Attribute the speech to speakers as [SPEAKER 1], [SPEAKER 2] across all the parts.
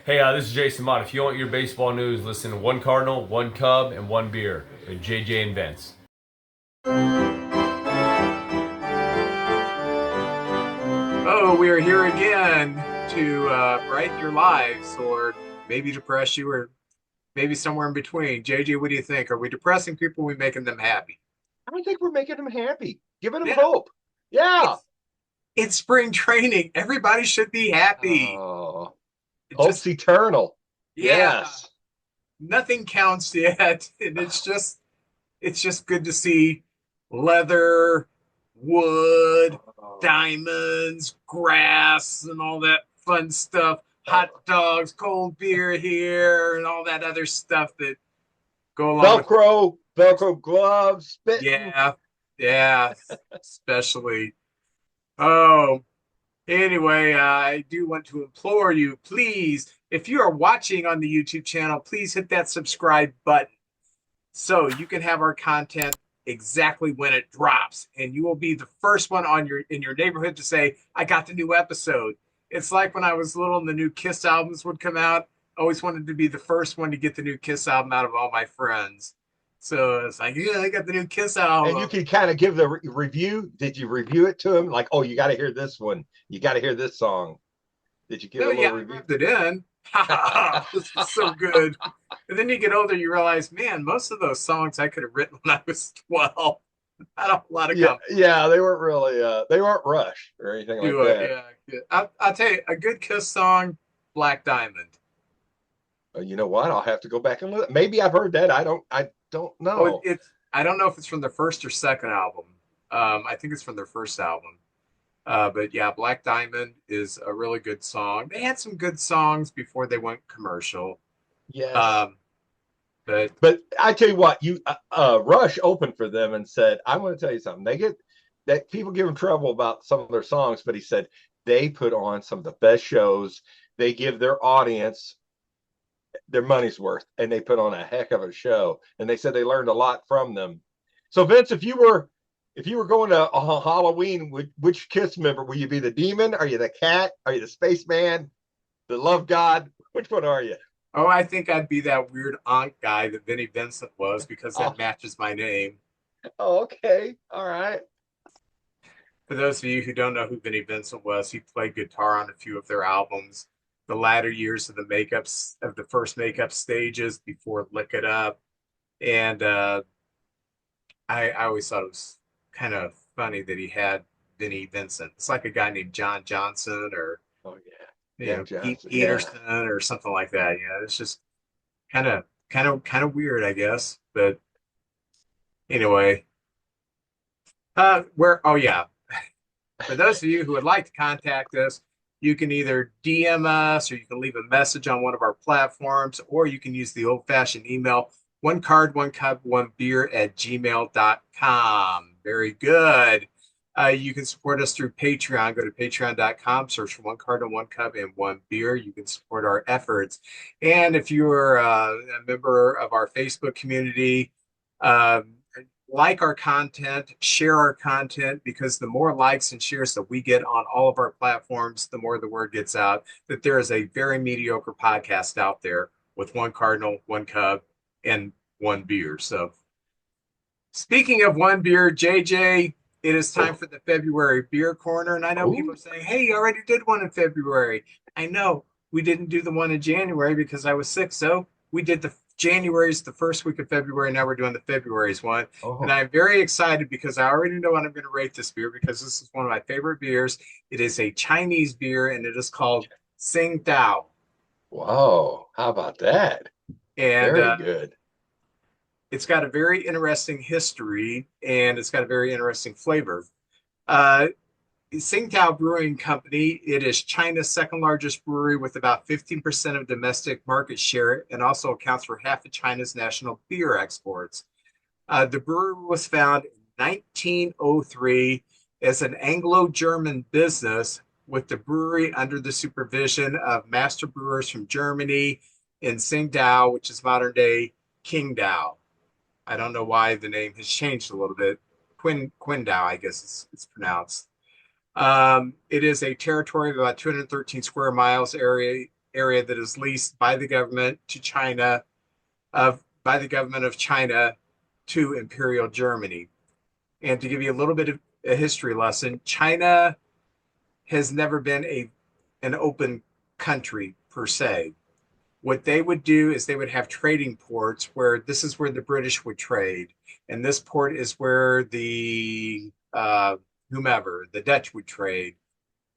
[SPEAKER 1] Hey, this is Jason Mott. If you want your baseball news, listen to One Cardinal, One Cub, and One Beer with JJ and Vince.
[SPEAKER 2] Oh, we are here again to brighten your lives or maybe depress you or maybe somewhere in between. JJ, what do you think? Are we depressing people? Or are we making them happy?
[SPEAKER 3] I think we're making them happy, giving them
[SPEAKER 2] Yeah,
[SPEAKER 3] hope. Yeah.
[SPEAKER 2] it's spring training. Everybody should be happy.
[SPEAKER 3] Oh,
[SPEAKER 2] It
[SPEAKER 3] hope's
[SPEAKER 2] just,
[SPEAKER 3] eternal.
[SPEAKER 2] yeah,
[SPEAKER 3] Yes.
[SPEAKER 2] nothing counts yet. And it's just good to see leather, wood,
[SPEAKER 3] Oh,
[SPEAKER 2] diamonds, grass, and all that fun stuff. Hot
[SPEAKER 3] oh.
[SPEAKER 2] dogs, cold beer here, and all that other stuff that go along with.
[SPEAKER 3] Velcro gloves, spitting.
[SPEAKER 2] Yeah, yeah, especially. Oh, anyway, I do want to implore you, please, if you are watching on the YouTube channel, please hit that subscribe button so you can have our content exactly when it drops, and you will be the first one on your in your neighborhood to say, "I got the new episode." It's like when I was little and the new Kiss albums would come out. I always wanted to be the first one to get the new Kiss album out of all my friends. So it's like, yeah, I got the new Kiss
[SPEAKER 3] And you
[SPEAKER 2] album.
[SPEAKER 3] can kind of give the review. Did you review it to them? Like, oh, you got to hear this one. You got to hear this song. Did you give
[SPEAKER 2] No,
[SPEAKER 3] a little
[SPEAKER 2] yeah, I
[SPEAKER 3] review?
[SPEAKER 2] rubbed it in. Ha ha ha! This is so good. And then you get older, you realize, man, most of those songs I could have written when I was 12. Not a lot of
[SPEAKER 3] Yeah,
[SPEAKER 2] comp
[SPEAKER 3] yeah, they weren't really they weren't rushed or anything like
[SPEAKER 2] to it.
[SPEAKER 3] that.
[SPEAKER 2] Yeah, yeah. I'll tell you, a good Kiss song, Black Diamond.
[SPEAKER 3] You know what? I'll have to go back and look. Maybe I've heard that. I don't
[SPEAKER 2] Oh,
[SPEAKER 3] know.
[SPEAKER 2] I don't know if it's from their first or second album. I think it's from their first album. But yeah, Black Diamond is a really good song. They had some good songs before they went commercial.
[SPEAKER 3] Yes.
[SPEAKER 2] Um, but
[SPEAKER 3] But I tell you what, you Rush opened for them and said, "I'm going to tell you something. They get that people give him trouble about some of their songs, but he said they put on some of the best shows. They give their audience their money's worth, and they put on a heck of a show. And they said they learned a lot from them. So Vince, if you were going to Halloween, which Kiss member will you be? The demon? Are you the cat? Are you the spaceman? The love god? Which one are you?
[SPEAKER 2] oh, I think I'd be that weird aunt guy that Vinnie Vincent was because that
[SPEAKER 3] Oh,
[SPEAKER 2] matches my name.
[SPEAKER 3] oh, okay, all right.
[SPEAKER 2] For those of you who don't know who Vinnie Vincent was, he played guitar on a few of their albums. The latter years of the first makeup stages before Lick It Up, and I always thought it was kind of funny that he had Vinnie Vincent. It's like a guy named John Johnson or
[SPEAKER 3] Oh yeah, Young
[SPEAKER 2] Pete
[SPEAKER 3] Johnson. Yeah.
[SPEAKER 2] Peterson or something like that. It's just kind of weird, I guess. But anyway, where? Oh yeah, for those of you who would like to contact us, you can either DM us or you can leave a message on one of our platforms, or you can use the old fashioned email one card, one cup, one beer at gmail.com. Very good. You can support us through Patreon. Go to patreon.com, search for one card and one cup and one beer. You can support our efforts. And if you're a member of our Facebook community, um, like our content, share our content, because the more likes and shares that we get on all of our platforms, the more the word gets out that there is a very mediocre podcast out there with one Cardinal, one Cub, and one beer. So, speaking of one beer, JJ, it is time
[SPEAKER 3] Oh,
[SPEAKER 2] for the February beer corner. And I know people
[SPEAKER 3] oh,
[SPEAKER 2] are saying, hey, you already did one in February. I know we didn't do the one in January because I was sick. So we did the January's the first week of February. Now we're doing the February's one. And
[SPEAKER 3] oh.
[SPEAKER 2] I'm very excited because I already know what I'm going to rate this beer because this is one of my favorite beers. It is a Chinese beer and it is called Sing Dao.
[SPEAKER 3] Wow. How about that?
[SPEAKER 2] And
[SPEAKER 3] Very good.
[SPEAKER 2] it's got a very interesting history and it's got a very interesting flavor. Uh, Tsingtao Brewing Company, it is China's second largest brewery with about 15% of domestic market share and also accounts for half of China's national beer exports. The brewery was founded in 1903 as an Anglo-German business with the brewery under the supervision of master brewers from Germany in Tsingtao, which is modern day Qingdao. I don't know why the name has changed a little bit. Qingdao, I guess it's pronounced. It is a territory of about 213 square miles area. area that is leased by the government to China, by the government of China to Imperial Germany. And to give you a little bit of a history lesson, China has never been an open country per se. What they would do is they would have trading ports where this is where the British would trade, and this port is where the whomever, the Dutch would trade.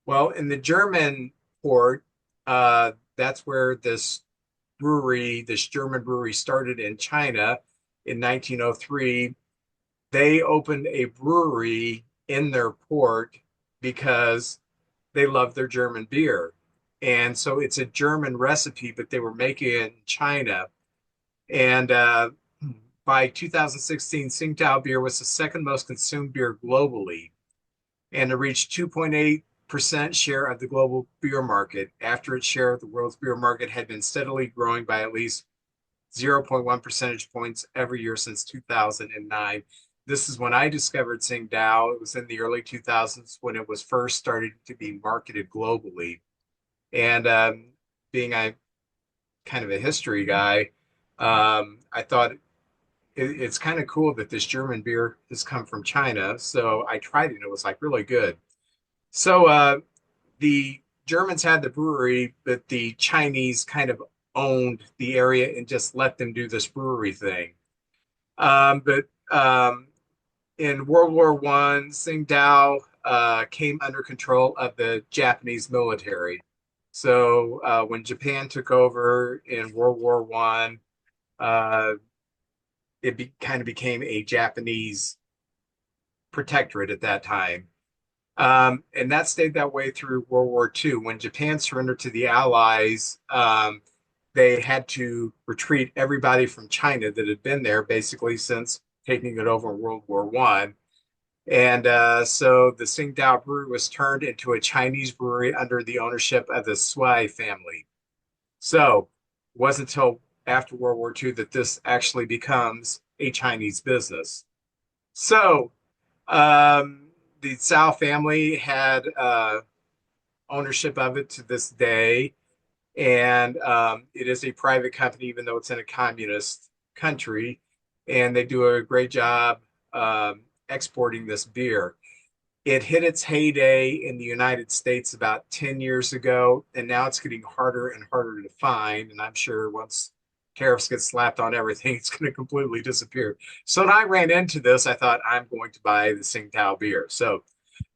[SPEAKER 2] Well, in the German port, that's where this German brewery started in China in 1903. They opened a brewery in their port because they love their German beer. And so it's a German recipe, but they were making it in China. And by 2016, Tsingtao beer was the second most consumed beer globally. And it reached 2.8% share of the global beer market after its share of the world's beer market had been steadily growing by at least 0.1 percentage points every year since 2009. This is when I discovered Tsingtao. It was in the early 2000s when it was first started to be marketed globally. And being a kind of a history guy, I thought it's kind of cool that this German beer has come from China. So I tried it and it was like really good. So the Germans had the brewery, but the Chinese kind of owned the area and just let them do this brewery thing. But in World War One, Tsingtao came under control of the Japanese military. So when Japan took over in World War One, kind of became a Japanese protectorate at that time. And that stayed that way through World War II. When Japan surrendered to the Allies, they had to retreat everybody from China that had been there basically since taking it over in World War One. And so the Tsingtao Brewery was turned into a Chinese brewery under the ownership of the Sui family. So it wasn't until after World War II that this actually becomes a Chinese business. So the Tsao family had ownership of it to this day. And it is a private company, even though it's in a communist country. And they do a great job exporting this beer. It hit its heyday in the United States about 10 years ago, and now it's getting harder and harder to find. And I'm sure once tariffs get slapped on everything, it's going to completely disappear. So when I ran into this, I thought I'm going to buy the Tsingtao beer. So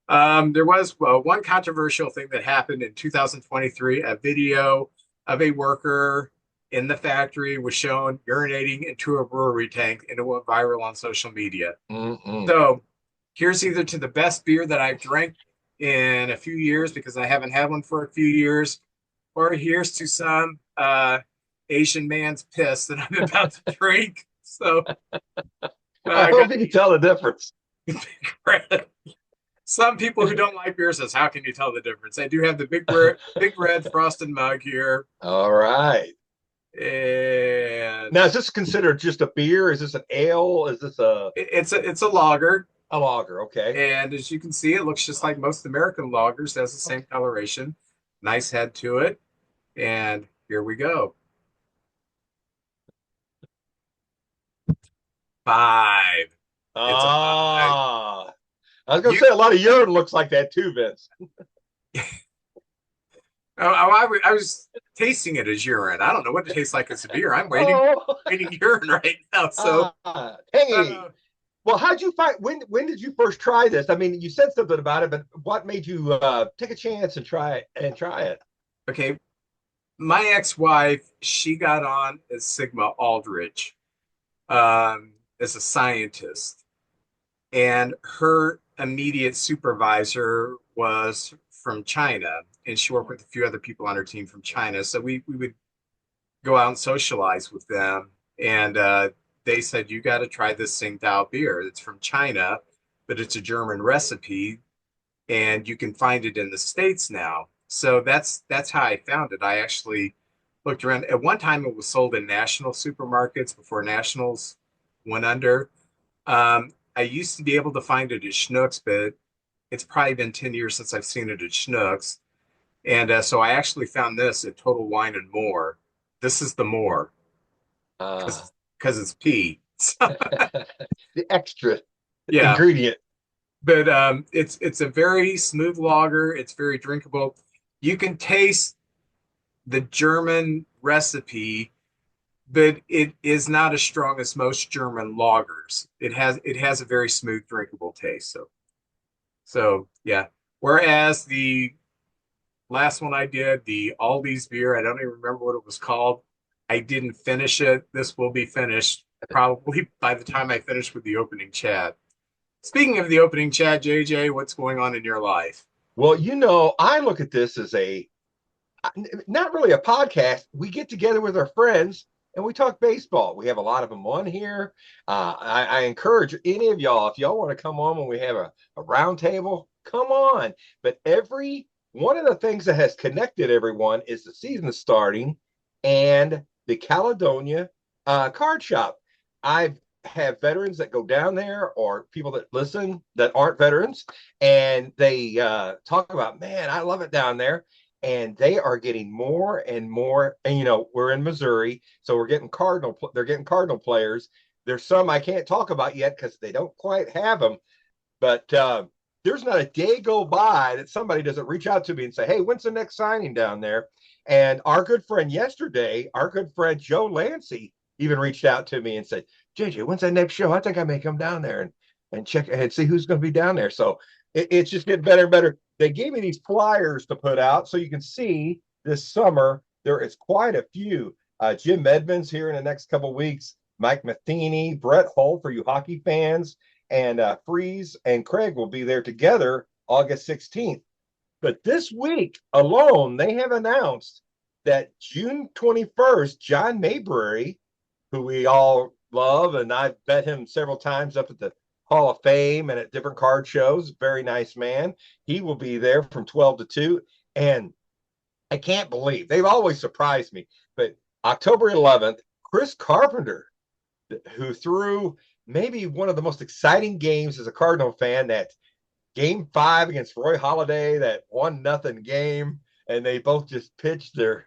[SPEAKER 2] there was one controversial thing that happened in 2023. A video of a worker in the factory was shown urinating into a brewery tank, and it went viral on social media. So here's either to the best beer that I've drank in a few years because I haven't had one for a few years, or here's to some Asian man's piss that I'm about to drink. So
[SPEAKER 3] I hope you can tell the difference.
[SPEAKER 2] Some people who don't like beer says, "How can you tell the difference?" I do have the big red frosted mug here.
[SPEAKER 3] All right.
[SPEAKER 2] And
[SPEAKER 3] now, is this considered just a beer? Is this an ale? Is this
[SPEAKER 2] it's a lager?
[SPEAKER 3] A lager, okay.
[SPEAKER 2] And as you can see, it looks just like most American lagers. It has the same coloration, nice head to it. And here we go. 5. It's a 5.
[SPEAKER 3] I was going to say a lot of urine looks like that too, Vince.
[SPEAKER 2] I was tasting it as urine. I don't know what it tastes like as a beer. I'm waiting urine right now. So,
[SPEAKER 3] hey, well, how'd you find? When did you first try this? I mean, you said something about it, but what made you take a chance and try it?
[SPEAKER 2] Okay, my ex-wife, she got on as Sigma Aldrich as a scientist, and her immediate supervisor was from China, and she worked with a few other people on her team from China. So we would go out and socialize with them, and they said, "You got to try this Tsingtao beer. It's from China, but it's a German recipe, and you can find it in the States now." So that's how I found it. I actually looked around. At one time, it was sold in national supermarkets before Nationals went under. I used to be able to find it at Schnucks, but it's probably been 10 years since I've seen it at Schnucks. And so I actually found this at Total Wine and More. This is the more
[SPEAKER 3] Uh,
[SPEAKER 2] because it's pea.
[SPEAKER 3] the extra
[SPEAKER 2] Yeah,
[SPEAKER 3] ingredient.
[SPEAKER 2] but it's a very smooth lager. It's very drinkable. You can taste the German recipe, but it is not as strong as most German lagers. It has a very smooth, drinkable taste. So yeah. Whereas the last one I did, the Aldi's beer, I don't even remember what it was called. I didn't finish it. This will be finished probably by the time I finish with the opening chat. Speaking of the opening chat, JJ, what's going on in your life?
[SPEAKER 3] Well, I look at this as not really a podcast. We get together with our friends and we talk baseball. We have a lot of them on here. I encourage any of y'all, if y'all want to come on when we have a round table, come on. But every one of the things that has connected everyone is the season starting and the Caledonia card shop. I have veterans that go down there or people that listen that aren't veterans, and they talk about, man, I love it down there, and they are getting more and more. And we're in Missouri, so we're getting Cardinal. They're getting Cardinal players. There's some I can't talk about yet because they don't quite have them. But there's not a day go by that somebody doesn't reach out to me and say, "Hey, when's the next signing down there?" And our good friend yesterday, our good friend Joe Lancey, even reached out to me and said, "JJ, when's that next show? I think I may come down there and check and see who's going to be down there." So it's just getting better and better. They gave me these flyers to put out so you can see this summer. There is quite a few. Jim Edmonds here in the next couple of weeks, Mike Matheny, Brett Hull for you hockey fans, and Freeze and Craig will be there together August 16th. But this week alone, they have announced that June 21st, John Mayberry, who we all love, and I've met him several times up at the Hall of Fame and at different card shows. Very nice man. He will be there from 12 to 2. And I can't believe they've always surprised me. But October 11th, Chris Carpenter, who threw maybe one of the most exciting games as a Cardinal fan, that game 5 against Roy Halladay, that 1-0 game, and they both just pitched their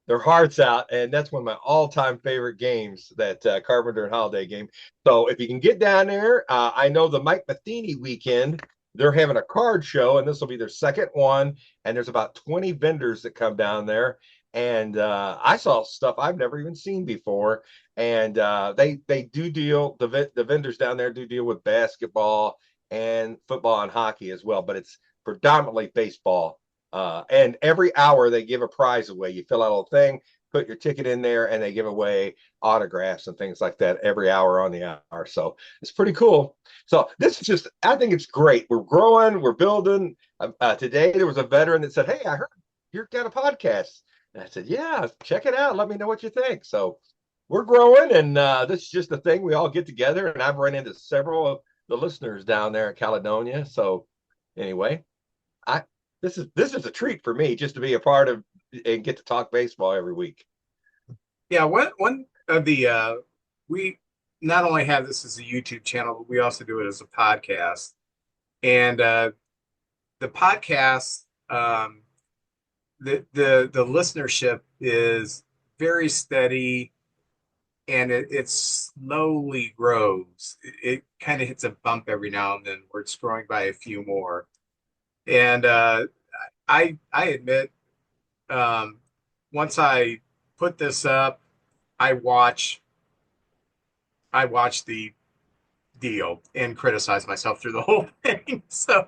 [SPEAKER 3] hearts out, and that's one of my all-time favorite games, that Carpenter and Holiday game. So if you can get down there, I know the Mike Matheny weekend, they're having a card show, and this will be their second one, and there's about 20 vendors that come down there, and I saw stuff I've never even seen before, and they do deal, the vendors down there do deal with basketball and football and hockey as well, but it's predominantly baseball. And every hour they give a prize away. You fill out a little thing, put your ticket in there, and they give away autographs and things like that every hour on the hour. So it's pretty cool. So this is just, I think it's great. We're growing, we're building. Today there was a veteran that said, "Hey, I heard you've got a podcast." And I said, "Yeah, check it out. Let me know what you think." So we're growing, and this is just a thing we all get together. And I've run into several of the listeners down there in Caledonia. So anyway, I this is a treat for me just to be a part of and get to talk baseball every week.
[SPEAKER 2] Yeah, one of the we not only have this as a YouTube channel, but we also do it as a podcast. And the podcast, the listenership is very steady, and it slowly grows. It kind of hits a bump every now and then where it's growing by a few more. And I admit, um, once I put this up, I watch I watch the deal and criticize myself through the whole thing. So,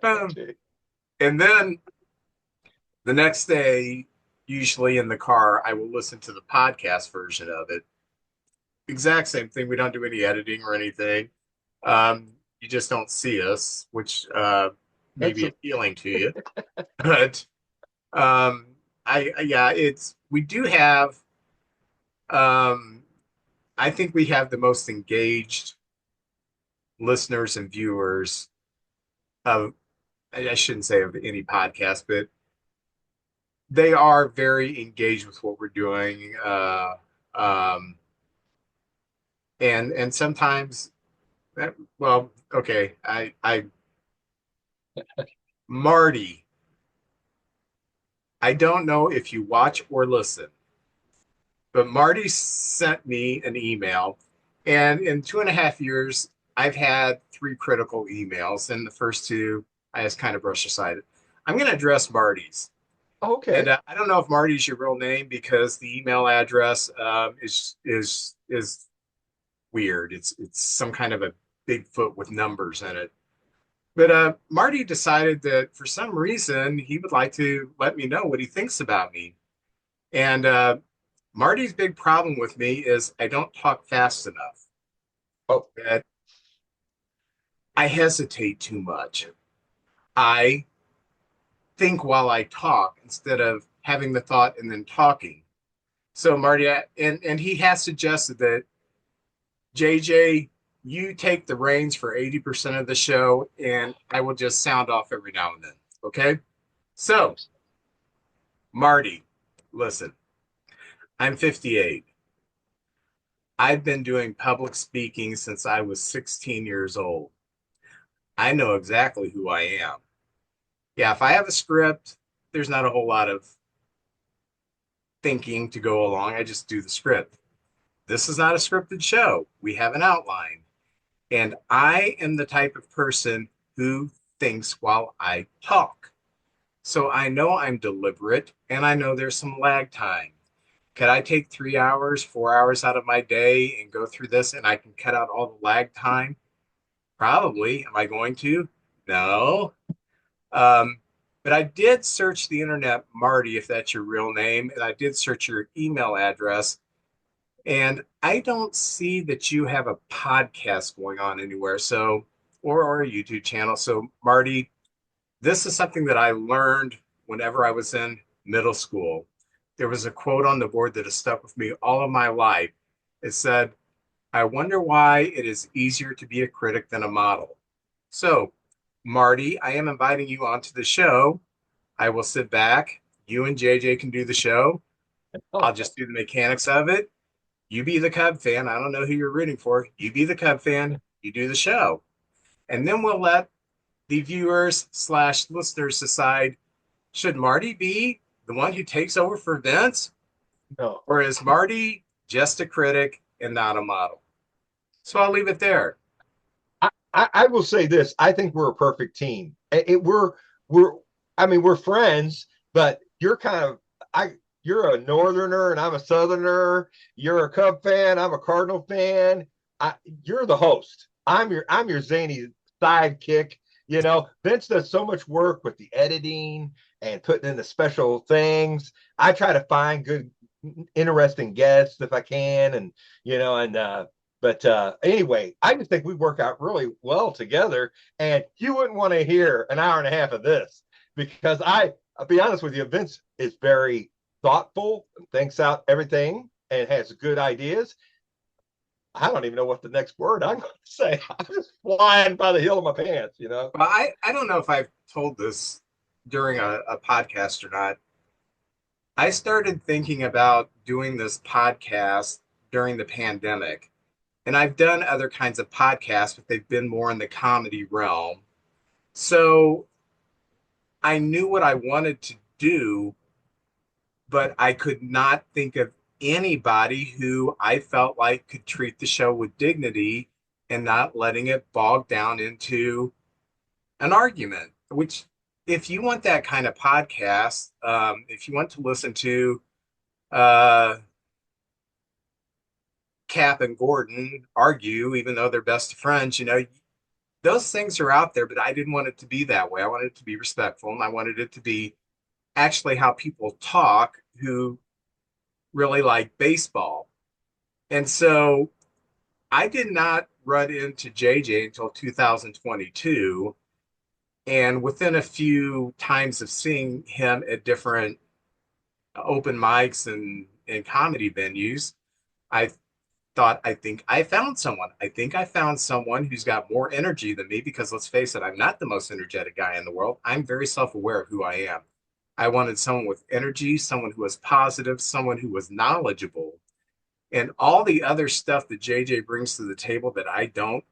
[SPEAKER 2] um, and then the next day, usually in the car, I will listen to the podcast version of it. Exact same thing. We don't do any editing or anything. You just don't see us, which may
[SPEAKER 3] That's
[SPEAKER 2] be appealing to you. But yeah, it's we do have. Um, I think we have the most engaged listeners and viewers of. I shouldn't say of any podcast, but they are very engaged with what we're doing. Um, and sometimes, well, okay, I Marty I don't know if you watch or listen, but Marty sent me an email. And in 2.5 years, I've had three critical emails. And the first two, I just kind of brushed aside. I'm going to address Marty's. And
[SPEAKER 3] Okay.
[SPEAKER 2] I don't know if Marty's your real name because the email address is weird. It's some kind of a Bigfoot with numbers in it. But Marty decided that for some reason he would like to let me know what he thinks about me. And Marty's big problem with me is I don't talk fast enough.
[SPEAKER 3] Oh,
[SPEAKER 2] That I hesitate too much. I think while I talk instead of having the thought and then talking. So Marty, and he has suggested that JJ, you take the reins for 80% of the show, and I will just sound off every now and then. Okay. So, Marty, listen, I'm 58. I've been doing public speaking since I was 16 years old. I know exactly who I am. Yeah, if I have a script, there's not a whole lot of thinking to go along. I just do the script. This is not a scripted show. We have an outline. And I am the type of person who thinks while I talk. So I know I'm deliberate and I know there's some lag time. Could I take 3 hours, 4 hours out of my day and go through this and I can cut out all the lag time? Probably. Am I going to? No. Um, but I did search the internet, Marty, if that's your real name, and I did search your email address. And I don't see that you have a podcast going on anywhere. So, or a YouTube channel. So, Marty, this is something that I learned whenever I was in middle school. There was a quote on the board that has stuck with me all of my life. It said, I wonder why it is easier to be a critic than a model. So, Marty, I am inviting you onto the show. I will sit back. You and JJ can do the show. I'll
[SPEAKER 3] oh,
[SPEAKER 2] just do the mechanics of it. You be the Cub fan. I don't know who you're rooting for. You be the Cub fan. You do the show. And then we'll let the viewers slash listeners decide, should Marty be the one who takes over for Vince?
[SPEAKER 3] no.
[SPEAKER 2] Or is Marty just a critic and not a model? So I'll leave it there.
[SPEAKER 3] I will say this. I think we're a perfect team. We're I mean we're friends, but you're kind of I you're a northerner and I'm a southerner. You're a Cub fan, I'm a Cardinal fan. You're the host. I'm your zany sidekick. You know, Vince does so much work with the editing and putting in the special things. I try to find good, interesting guests if I can, and but anyway, I just think we work out really well together. And you wouldn't want to hear an hour and a half of this because I'll be honest with you, Vince is very thoughtful and thinks out everything and has good ideas. I don't even know what the next word I'm going to say. I'm just flying by the hill of my pants.
[SPEAKER 2] Well, I don't know if I've told this during a podcast or not. I started thinking about doing this podcast during the pandemic. And I've done other kinds of podcasts, but they've been more in the comedy realm. So I knew what I wanted to do, but I could not think of anybody who I felt like could treat the show with dignity and not letting it bog down into an argument. Which, if you want that kind of podcast, if you want to listen to uh, Cap and Gordon argue, even though they're best friends, those things are out there, but I didn't want it to be that way. I wanted it to be respectful, and I wanted it to be actually how people talk who really like baseball. And so I did not run into JJ until 2022. And within a few times of seeing him at different open mics and comedy venues, I thought, I think I found someone. I think I found someone who's got more energy than me because let's face it, I'm not the most energetic guy in the world. I'm very self aware of who I am. I wanted someone with energy, someone who was positive, someone who was knowledgeable, and all the other stuff that JJ brings to the table that I don't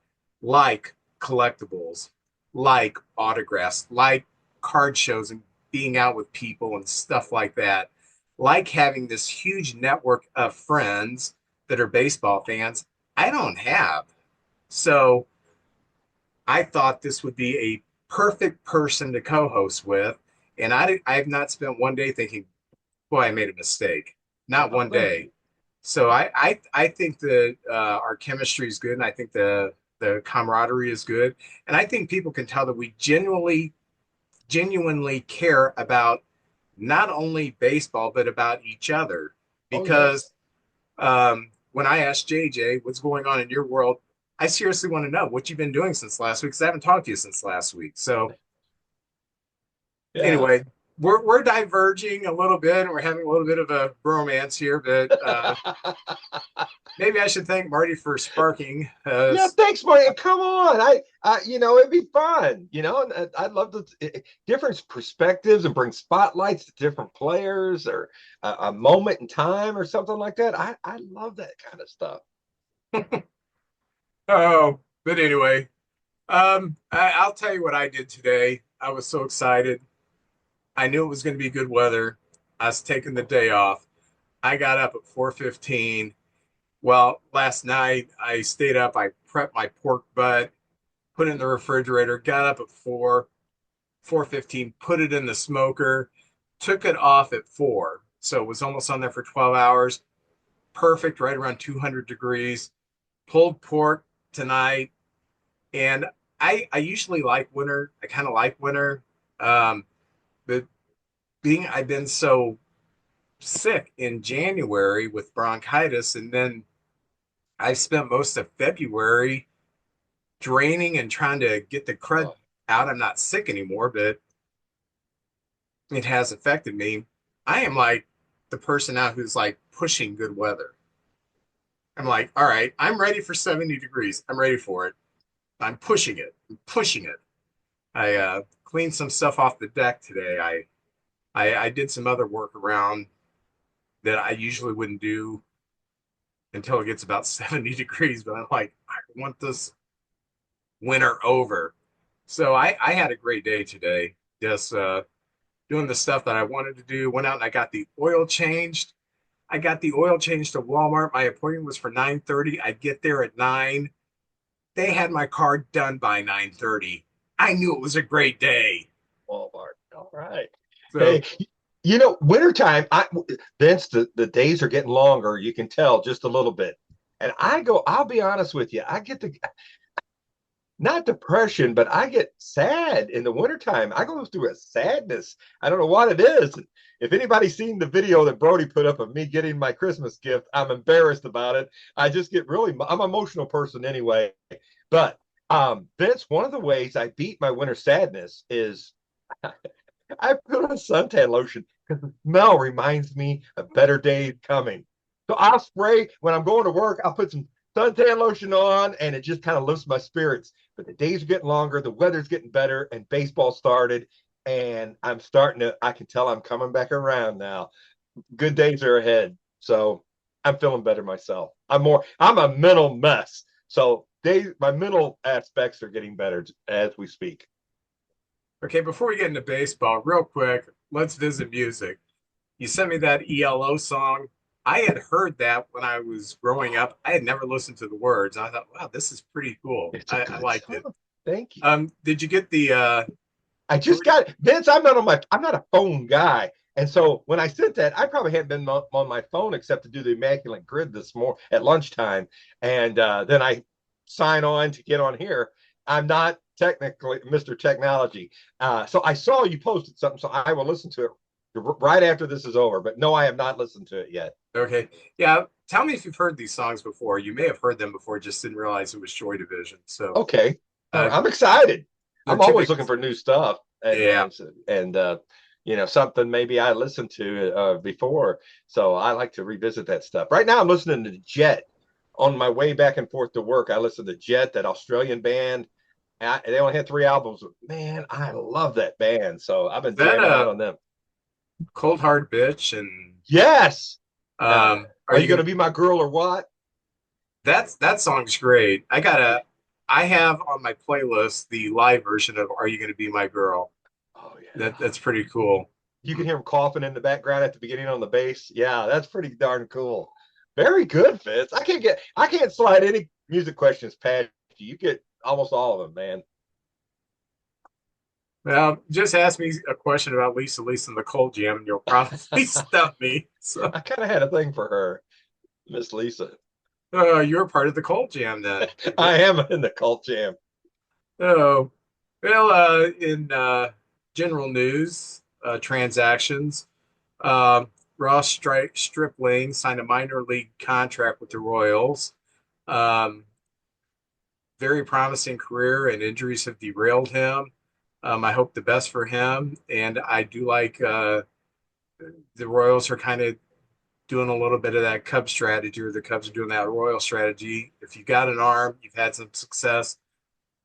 [SPEAKER 2] like collectibles, like autographs, like card shows and being out with people and stuff like that, like having this huge network of friends that are baseball fans, I don't have. So I thought this would be a perfect person to co-host with. And I have not spent one day thinking, boy, I made a mistake. Not one day. So I think that our chemistry is good, and I think the camaraderie is good, and I think people can tell that we genuinely care about not only baseball but about each other.
[SPEAKER 3] Oh, yeah.
[SPEAKER 2] Because when I asked JJ what's going on in your world, I seriously want to know what you've been doing since last week, because I haven't talked to you since last week. So
[SPEAKER 3] Yeah.
[SPEAKER 2] anyway, we're diverging a little bit, and we're having a little bit of a bromance here, but maybe I should thank Marty for sparking.
[SPEAKER 3] Yeah, thanks, Marty. Come on, it'd be fun. And I'd love to different perspectives and bring spotlights to different players or a moment in time or something like that. I love that kind of stuff.
[SPEAKER 2] Oh, but anyway, I'll tell you what I did today. I was so excited. I knew it was going to be good weather. I was taking the day off. I got up at 4:15. Well, last night I stayed up. I prepped my pork butt, put it in the refrigerator, got up at 4:15, put it in the smoker, took it off at 4. So it was almost on there for 12 hours. Perfect, right around 200 degrees. Pulled pork tonight. And I usually like winter. I kind of like winter. But being I've been so sick in January with bronchitis, and then I spent most of February draining and trying to get the crud out. I'm not sick anymore, but it has affected me. I am like the person now who's like pushing good weather. I'm like, all right, I'm ready for 70 degrees. I'm ready for it. I'm pushing it. I'm pushing it. I cleaned some stuff off the deck today. I did some other work around that I usually wouldn't do until it gets about 70 degrees. But I'm like, I want this winter over. So I had a great day today. Just doing the stuff that I wanted to do. Went out and I got the oil changed. I got the oil changed to Walmart. My appointment was for 9:30. I'd get there at 9. They had my car done by 9:30. I knew it was a great day.
[SPEAKER 3] Walmart. All right.
[SPEAKER 2] So,
[SPEAKER 3] Hey, wintertime, Vince, the days are getting longer. You can tell just a little bit. And I'll be honest with you, I get not depression, but I get sad in the wintertime. I go through a sadness. I don't know what it is. If anybody's seen the video that Brody put up of me getting my Christmas gift, I'm embarrassed about it. I just get I'm an emotional person anyway. But Vince, one of the ways I beat my winter sadness is I put on suntan lotion because the smell reminds me of better days coming. So I'll spray when I'm going to work. I'll put some suntan lotion on, and it just kind of lifts my spirits. But the days are getting longer, the weather's getting better, and baseball started, and I can tell I'm coming back around now. Good days are ahead. So I'm feeling better myself. I'm a mental mess. So my mental aspects are getting better as we speak.
[SPEAKER 2] okay, before we get into baseball, real quick, let's visit music. You sent me that ELO song. I had heard that when I was growing up. I had never listened to the words. I thought, wow, this is pretty cool. I liked it.
[SPEAKER 3] Thank you.
[SPEAKER 2] Did you get the
[SPEAKER 3] I just got Vince. I'm not a phone guy. And so when I sent that, I probably hadn't been on my phone except to do the Immaculate Grid this morning at lunchtime. And then I sign on to get on here. I'm not technically Mr. Technology. So I saw you posted something, so I will listen to it right after this is over. But no, I have not listened to it yet.
[SPEAKER 2] Okay. Yeah. Tell me if you've heard these songs before. You may have heard them before, just didn't realize it was Joy Division. So
[SPEAKER 3] okay. I'm excited. I'm always looking for new stuff. And,
[SPEAKER 2] yeah.
[SPEAKER 3] Something maybe I listened to before. So I like to revisit that stuff. Right now I'm listening to Jet on my way back and forth to work. I listen to Jet, that Australian band. They only had 3 albums. Man, I love that band. So I've been jamming out on them.
[SPEAKER 2] Cold Hard Bitch and
[SPEAKER 3] yes.
[SPEAKER 2] Are
[SPEAKER 3] you going to be my girl or what?
[SPEAKER 2] That song's great. I have on my playlist the live version of Are You Gonna Be My Girl?
[SPEAKER 3] Oh yeah.
[SPEAKER 2] That's pretty cool.
[SPEAKER 3] You can hear him coughing in the background at the beginning on the bass. Yeah, that's pretty darn cool. Very good, Fitz. I can't slide any music questions past you. You get almost all of them, man.
[SPEAKER 2] Well, just ask me a question about Lisa and the Cold Jam, and you'll probably stump me. So,
[SPEAKER 3] I kind of had a thing for her, Miss Lisa.
[SPEAKER 2] you're part of the Cold Jam then.
[SPEAKER 3] I am in the cult jam.
[SPEAKER 2] Oh, well, in general news, transactions, Ross Stripling signed a minor league contract with the Royals. Um, Very promising career, and injuries have derailed him. I hope the best for him, and I do like the Royals are kind of doing a little bit of that Cub strategy, or the Cubs are doing that Royal strategy. If you've got an arm, you've had some success,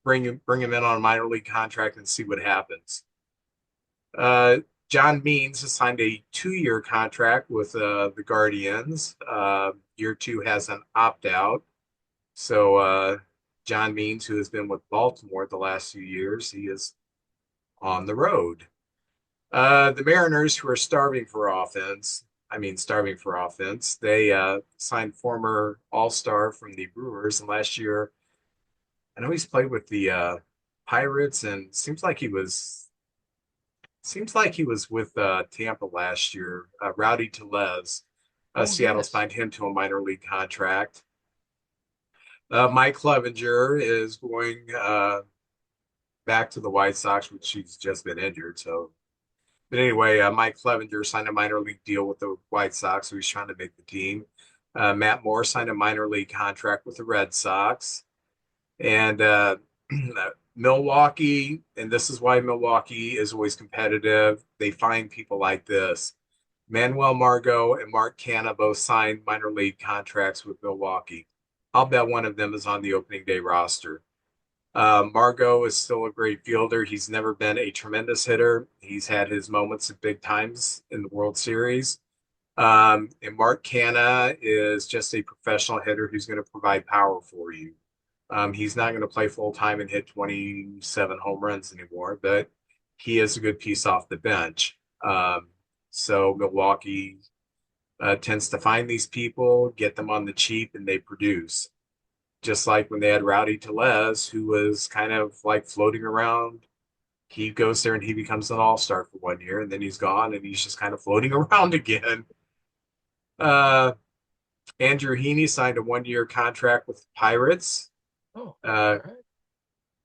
[SPEAKER 2] bring him in on a minor league contract and see what happens. Uh, John Means has signed a 2-year contract with the Guardians. Year two has an opt out. So John Means, who has been with Baltimore the last few years, he is on the road. The Mariners, who are starving for offense, they signed former All-Star from the Brewers, and last year, I know he's played with the Pirates, and seems like he was with Tampa last year. Rowdy Tellez,
[SPEAKER 3] Oh,
[SPEAKER 2] Seattle
[SPEAKER 3] yes.
[SPEAKER 2] signed him to a minor league contract. Mike Clevenger is going back to the White Sox, which he's just been injured. So, but anyway, Mike Clevenger signed a minor league deal with the White Sox, so he's trying to make the team. Matt Moore signed a minor league contract with the Red Sox, and Milwaukee, and this is why Milwaukee is always competitive. They find people like this. Manuel Margot and Mark Canha both signed minor league contracts with Milwaukee. I'll bet one of them is on the opening day roster. Margot is still a great fielder. He's never been a tremendous hitter. He's had his moments at big times in the World Series. And Mark Canha is just a professional hitter who's going to provide power for you. He's not going to play full time and hit 27 home runs anymore, but he is a good piece off the bench. So Milwaukee tends to find these people, get them on the cheap, and they produce. Just like when they had Rowdy Tellez, who was kind of like floating around. He goes there and he becomes an all-star for 1 year, and then he's gone and he's just kind of floating around again. Uh, Andrew Heaney signed a 1-year contract with the Pirates.
[SPEAKER 3] Oh,
[SPEAKER 2] Uh,
[SPEAKER 3] all right.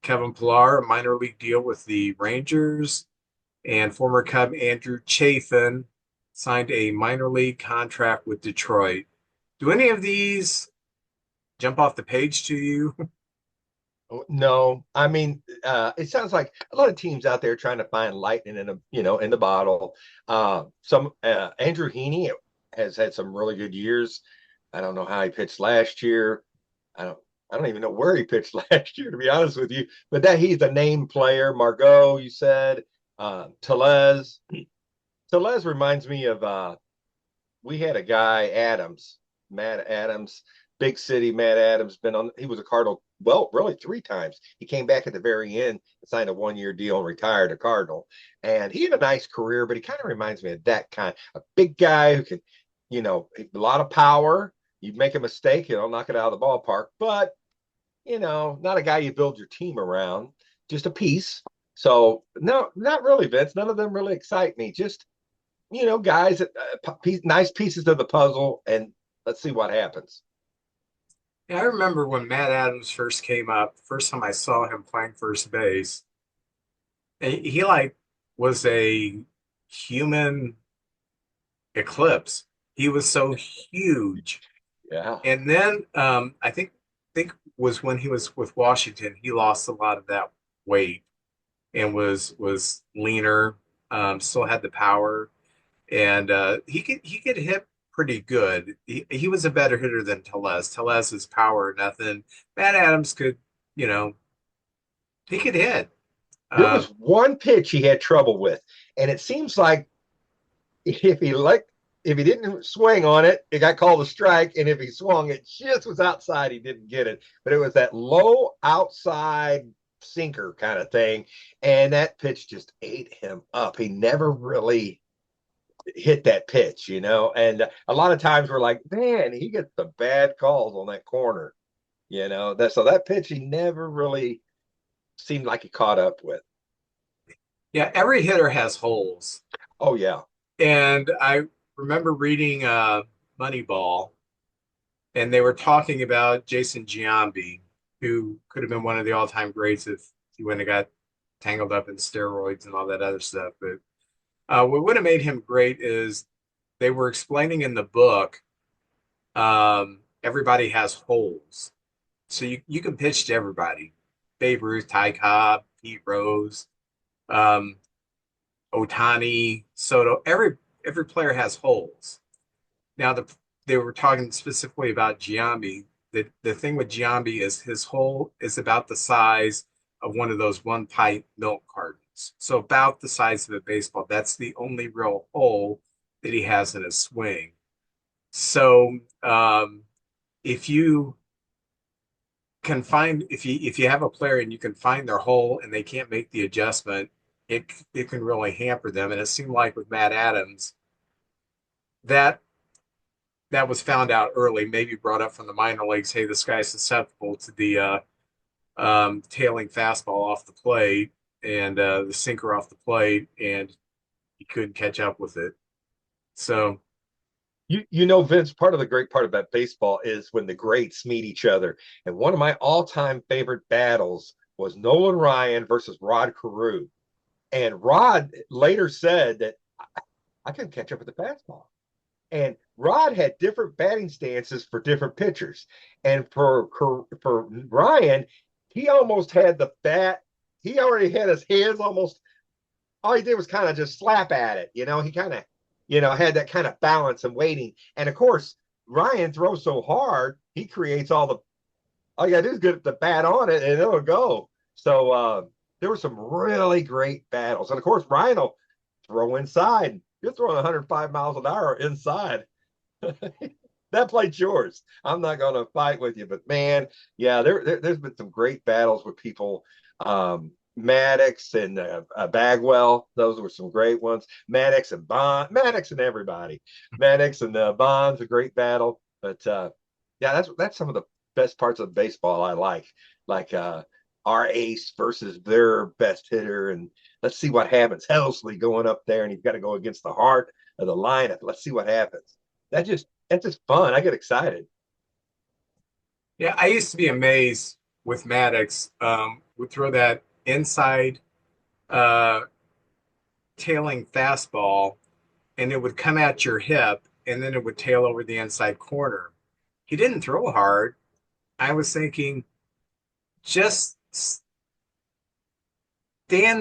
[SPEAKER 2] Kevin Pillar, a minor league deal with the Rangers, and former Cub Andrew Chafin signed a minor league contract with Detroit. Do any of these jump off the page to you?
[SPEAKER 3] Oh, no, I mean, it sounds like a lot of teams out there trying to find lightning in in the bottle. Some Andrew Heaney has had some really good years. I don't know how he pitched last year. I don't, I don't even know where he pitched last year, to be honest with you. But that he's a name player. Margot, you said, Tellez. Tellez reminds me of we had a guy, Matt Adams, big city Matt Adams, he was a Cardinal, well, really 3 times. He came back at the very end and signed a 1-year deal and retired a Cardinal. And he had a nice career, but he kind of reminds me of that kind, a big guy who can, a lot of power. You make a mistake, knock it out of the ballpark, but not a guy you build your team around, just a piece. So no, not really, Vince. None of them really excite me. Just guys, nice pieces of the puzzle, and let's see what happens.
[SPEAKER 2] Yeah, I remember when Matt Adams first came up, the first time I saw him playing first base, he like was a human eclipse. He was so huge.
[SPEAKER 3] Yeah.
[SPEAKER 2] And then I think was when he was with Washington, he lost a lot of that weight and was leaner, still had the power, and he could hit pretty good. He was a better hitter than Tellez. Tellez's power, nothing. Matt Adams could, you know, he could hit.
[SPEAKER 3] There was one pitch he had trouble with, and it seems like if he like if he didn't swing on it, it got called a strike, and if he swung, it just was outside. He didn't get it, but it was that low outside sinker kind of thing. And that pitch just ate him up. He never really hit that pitch, and a lot of times we're like, man, he gets the bad calls on that corner, so that pitch he never really seemed like he caught up with.
[SPEAKER 2] Yeah, every hitter has holes.
[SPEAKER 3] Oh yeah.
[SPEAKER 2] And I remember reading Moneyball, and they were talking about Jason Giambi, who could have been one of the all-time greats if he wouldn't have got tangled up in steroids and all that other stuff. But what would have made him great is they were explaining in the book, everybody has holes. So you can pitch to everybody. Babe Ruth, Ty Cobb, Pete Rose, Otani, Soto. Every player has holes. Now they were talking specifically about Giambi. The thing with Giambi is his hole is about the size of one of those 1 pint milk cartons. So about the size of a baseball. That's the only real hole that he has in his swing. So if you can find if you have a player and you can find their hole and they can't make the adjustment, it can really hamper them. And it seemed like with Matt Adams, that was found out early, maybe brought up from the minor leagues. Hey, this guy's susceptible to the tailing fastball off the plate and the sinker off the plate, and he couldn't catch up with it. So,
[SPEAKER 3] Vince, part of the great part about baseball is when the greats meet each other. And one of my all-time favorite battles was Nolan Ryan versus Rod Carew. And Rod later said that I couldn't catch up with the fastball. And Rod had different batting stances for different pitchers. And for Ryan, he almost had the bat. He already had his hands almost. All he did was kind of just slap at it. He kind of, had that kind of balance and waiting. And of course, Ryan throws so hard, he creates all you got to do is get the bat on it and it'll go. So there were some really great battles. And of course, Ryan will throw inside. You're throwing 105 miles an hour inside. That plate's yours. I'm not going to fight with you, but man, yeah, there's been some great battles with people. Maddox and Bagwell, those were some great ones. Maddox and everybody. Maddox and Bond's a great battle. But yeah, that's some of the best parts of baseball I like our ace versus their best hitter, and let's see what happens. Helsley going up there, and he's got to go against the heart of the lineup. Let's see what happens. That's just fun. I get excited.
[SPEAKER 2] yeah, I used to be amazed with Maddox. Would throw that inside uh, tailing fastball, and it would come at your hip, and then it would tail over the inside corner. He didn't throw hard. I was thinking, just stand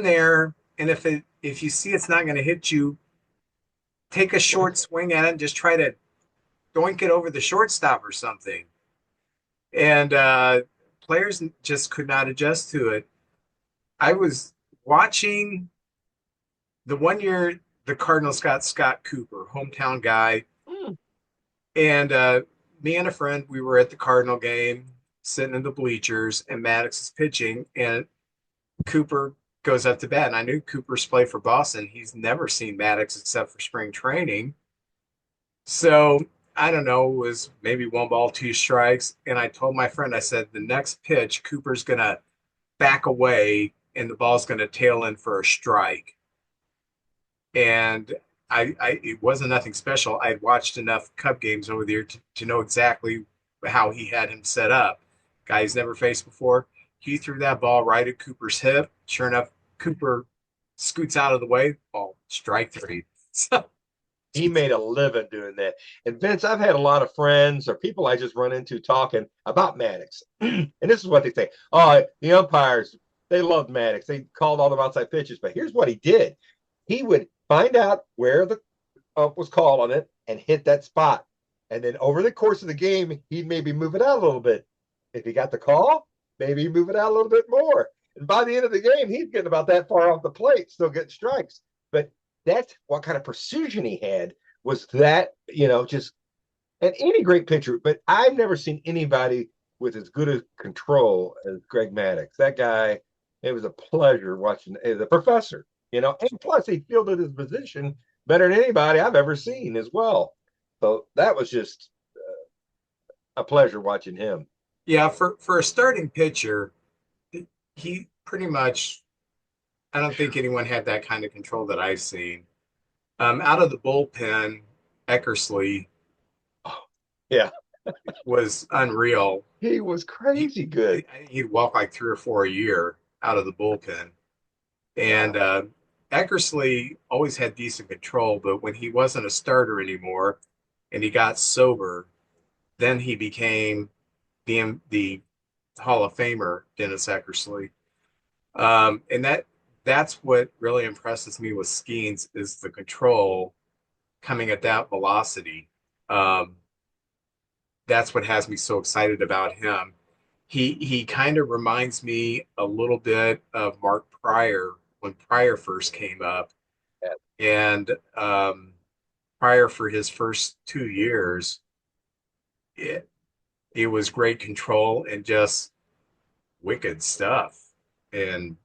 [SPEAKER 2] there, and if you see it's not going to hit you, take a short swing at it and just try to doink it over the shortstop or something. And players just could not adjust to it. I was watching the one year the Cardinals got Scott Cooper, hometown guy, and me and a friend, we were at the Cardinal game, sitting in the bleachers, and Maddox is pitching, and Cooper goes up to bat. And I knew Cooper's play for Boston. He's never seen Maddox except for spring training. So I don't know, it was maybe 1 ball, 2 strikes. And I told my friend, I said, the next pitch, Cooper's going to back away and the ball's going to tail in for a strike. And it wasn't nothing special. I'd watched enough Cub games over the year to know exactly how he had him set up. Guy he's never faced before. He threw that ball right at Cooper's hip. Sure enough, Cooper scoots out of the way. Ball, strike 3. So
[SPEAKER 3] He made a living doing that. And Vince, I've had a lot of friends or people I just run into talking about Maddox. And this is what they say. Oh, the umpires, they loved Maddox. They called all the outside pitches. But here's what he did. He would find out where the ump was called on it and hit that spot. And then over the course of the game, he'd maybe move it out a little bit. If he got the call, maybe move it out a little bit more. And by the end of the game, he's getting about that far off the plate, still getting strikes. But that's what kind of precision he had, was that, just, and any great pitcher, but I've never seen anybody with as good a control as Greg Maddux. That guy, It was a pleasure watching the professor, and plus he fielded his position better than anybody I've ever seen as well. So that was just a pleasure watching him.
[SPEAKER 2] Yeah, for a starting pitcher, he pretty much. I don't think anyone had that kind of control that I've seen. Out of the bullpen, Eckersley
[SPEAKER 3] Oh, yeah,
[SPEAKER 2] was unreal.
[SPEAKER 3] he was
[SPEAKER 2] He,
[SPEAKER 3] crazy good.
[SPEAKER 2] he'd walk like 3 or 4 a year out of the bullpen. And
[SPEAKER 3] Yeah.
[SPEAKER 2] Eckersley always had decent control, but when he wasn't a starter anymore and he got sober, then he became the Hall of Famer, Dennis Eckersley. And that's what really impresses me with Skeens is the control coming at that velocity. Um, that's what has me so excited about him. He kind of reminds me a little bit of Mark Pryor when Pryor first came up, and Pryor for his first 2 years, it it was great control and just wicked stuff, and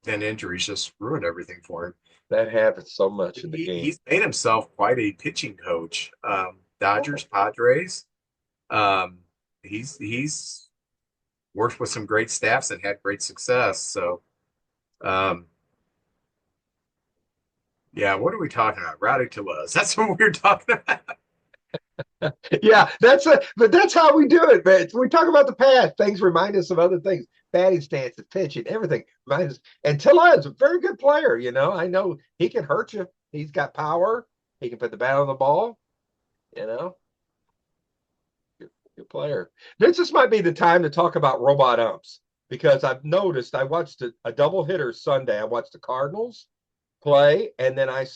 [SPEAKER 2] then injuries just ruined everything for him.
[SPEAKER 3] That happens so much in the game.
[SPEAKER 2] He's made himself quite a pitching coach. Dodgers, Padres. Um, he's worked with some great staffs and had great success. So, um, yeah, what are we talking about? Rowdy Tellez. That's what we're talking about.
[SPEAKER 3] Yeah, but that's how we do it, man. We talk about the past. Things remind us of other things. Batting stances, pitching, everything reminds us. And Tilla is a very good player. I know he can hurt you. He's got power. He can put the bat on the ball. You know, good player. This might be the time to talk about robot umps because I've noticed. I watched a double hitter Sunday. I watched the Cardinals play, and then I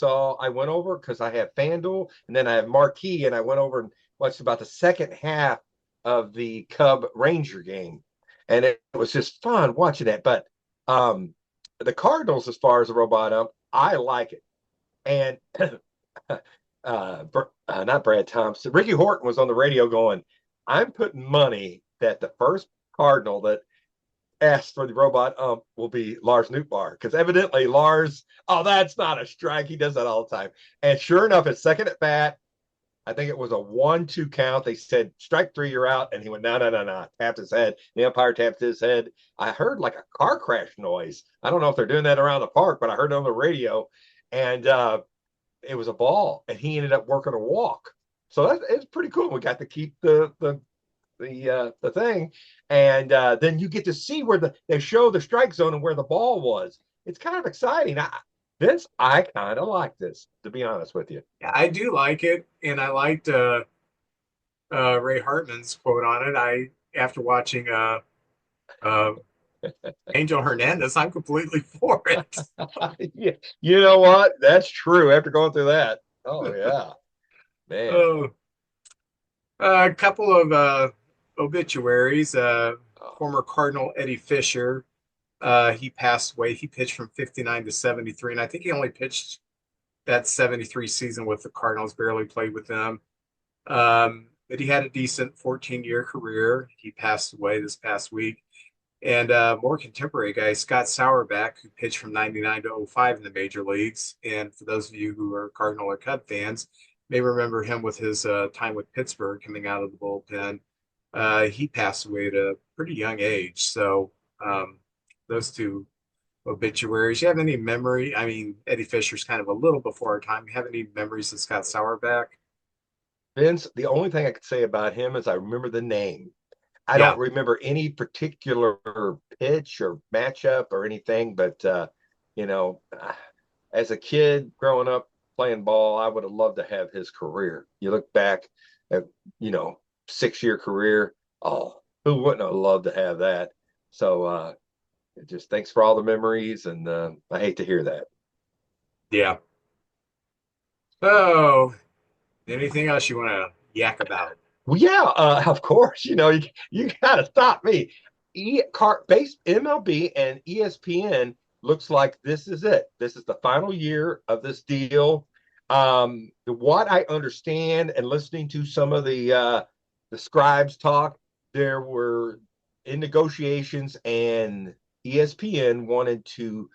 [SPEAKER 3] went over because I have FanDuel, and then I have Marquee, and I went over and watched about the second half of the Cub Ranger game, and it was just fun watching that. But the Cardinals, as far as the robot ump, I like it, and not Brad Thompson, Ricky Horton was on the radio going, "I'm putting money that the first Cardinal that asked for the robot ump will be Lars Nootbaar because evidently Lars, oh, that's not a strike. He does that all the time. And sure enough, his second at bat, I think it was a 1-2 count. They said, strike three, you're out. And he went, no, no, no, no. Tapped his head. The umpire tapped his head. I heard like a car crash noise. I don't know if they're doing that around the park, but I heard it on the radio. And it was a ball. And he ended up working a walk. So it's pretty cool. We got to keep the thing, and then you get to see where they show the strike zone and where the ball was. It's kind of exciting. I kind of like this, to be honest with you.
[SPEAKER 2] Yeah, I do like it, and I liked Ray Hartman's quote on it. After watching uh, Angel Hernandez, I'm completely for it.
[SPEAKER 3] Yeah, you know what? That's true. After going through that, oh yeah, man.
[SPEAKER 2] A couple of obituaries. Former Cardinal Eddie Fisher. He passed away. He pitched from 59 to 73, and I think he only pitched that 73 season with the Cardinals, barely played with them. But he had a decent 14-year career. He passed away this past week. And more contemporary guy, Scott Sauerback, who pitched from 99 to 05 in the major leagues. And for those of you who are Cardinal or Cub fans, may remember him with his time with Pittsburgh coming out of the bullpen. He passed away at a pretty young age. So those two obituaries. You have any memory? I mean, Eddie Fisher's kind of a little before our time. You have any memories of Scott Sauerback?
[SPEAKER 3] Vince, the only thing I could say about him is I remember the name. I
[SPEAKER 2] Yeah.
[SPEAKER 3] don't remember any particular pitch or matchup or anything, but you know, as a kid growing up playing ball, I would have loved to have his career. You look back at, 6-year career. Oh, who wouldn't have loved to have that? So just thanks for all the memories, and I hate to hear that.
[SPEAKER 2] Yeah. Oh, anything else you want to yak about?
[SPEAKER 3] Well, yeah, of course. You got to stop me. Base MLB and ESPN looks like this is it. This is the final year of this deal. What I understand and listening to some of the scribes talk, there were in negotiations, and ESPN wanted to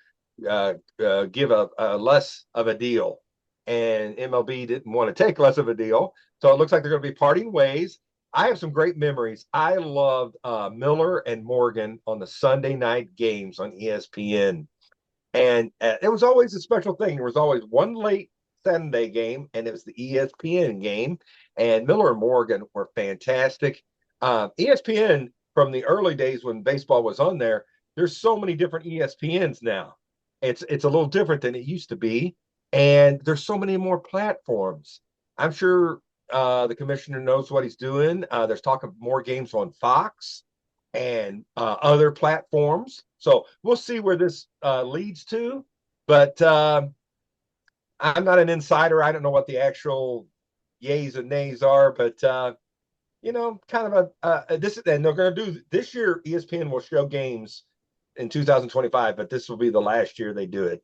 [SPEAKER 3] give a less of a deal, and MLB didn't want to take less of a deal. So it looks like they're going to be parting ways. I have some great memories. I loved Miller and Morgan on the Sunday night games on ESPN. And it was always a special thing. There was always one late Sunday game, and it was the ESPN game. And Miller and Morgan were fantastic. ESPN from the early days when baseball was on there, there's so many different ESPNs now. It's a little different than it used to be, and there's so many more platforms. I'm sure the commissioner knows what he's doing. There's talk of more games on Fox and other platforms. So we'll see where this leads to. But I'm not an insider. I don't know what the actual yays and nays are, but kind of this. And they're going to do this year. ESPN will show games in 2025, but this will be the last year they do it.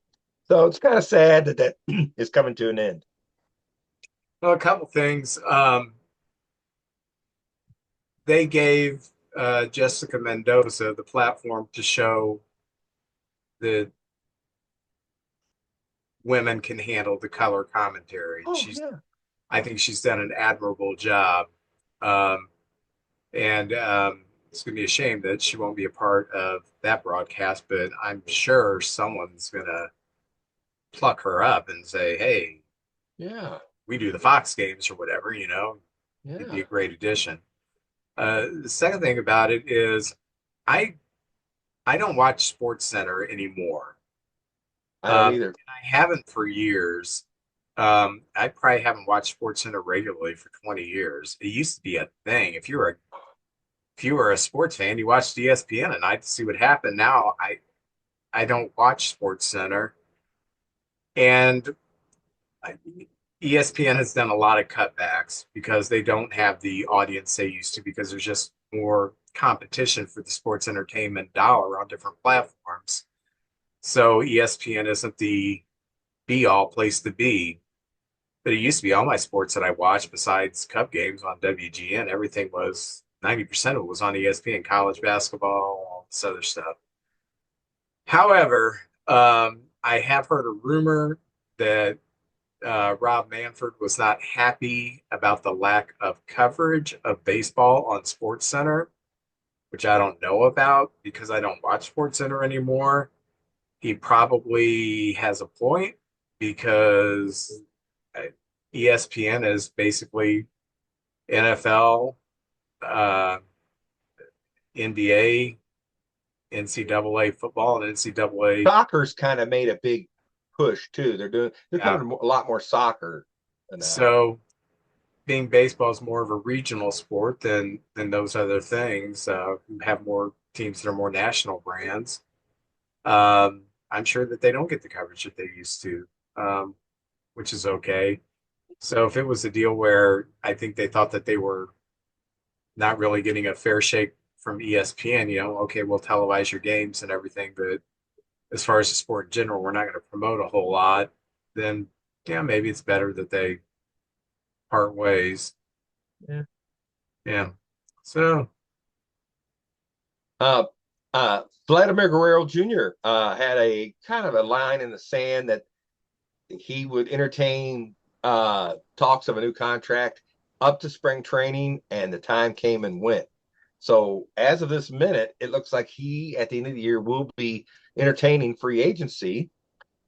[SPEAKER 3] So it's kind of sad that is coming to an end.
[SPEAKER 2] Well, a couple things. They gave Jessica Mendoza the platform to show that women can handle the color commentary.
[SPEAKER 3] Oh, yeah.
[SPEAKER 2] I think she's done an admirable job. Um, and it's going to be a shame that she won't be a part of that broadcast, but I'm sure someone's going to pluck her up and say, hey,
[SPEAKER 3] Yeah.
[SPEAKER 2] we do the Fox games or whatever, it'd be
[SPEAKER 3] Yeah.
[SPEAKER 2] a great addition. The second thing about it is I I don't watch Sports Center anymore.
[SPEAKER 3] I don't
[SPEAKER 2] And
[SPEAKER 3] either.
[SPEAKER 2] I haven't for years. I probably haven't watched Sports Center regularly for 20 years. It used to be a thing. If you were a sports fan, you watched ESPN at night to see what happened. Now I don't watch Sports Center. And I, ESPN has done a lot of cutbacks because they don't have the audience they used to because there's just more competition for the sports entertainment dollar on different platforms. So ESPN isn't the be all place to be. But it used to be all my sports that I watched besides Cup games on WGN. Everything was 90% of it was on ESPN, college basketball, all this other stuff. However, I have heard a rumor that Rob Manfred was not happy about the lack of coverage of baseball on Sports Center, which I don't know about because I don't watch Sports Center anymore. He probably has a point because ESPN is basically NFL, uh, NBA, NCAA football, and NCAA.
[SPEAKER 3] Soccer's kind of made a big push too. They're
[SPEAKER 2] Yeah.
[SPEAKER 3] coming a lot more soccer now.
[SPEAKER 2] So being baseball is more of a regional sport than those other things. Have more teams that are more national brands. I'm sure that they don't get the coverage that they used to, which is okay. So if it was a deal where I think they thought that they were not really getting a fair shake from ESPN, okay, we'll televise your games and everything, but as far as the sport in general, we're not going to promote a whole lot, then yeah, maybe it's better that they part ways.
[SPEAKER 3] Yeah.
[SPEAKER 2] Yeah. So
[SPEAKER 3] Uh, Vladimir Guerrero Jr. Had a kind of a line in the sand that he would entertain talks of a new contract up to spring training, and the time came and went. So as of this minute, it looks like he, at the end of the year, will be entertaining free agency.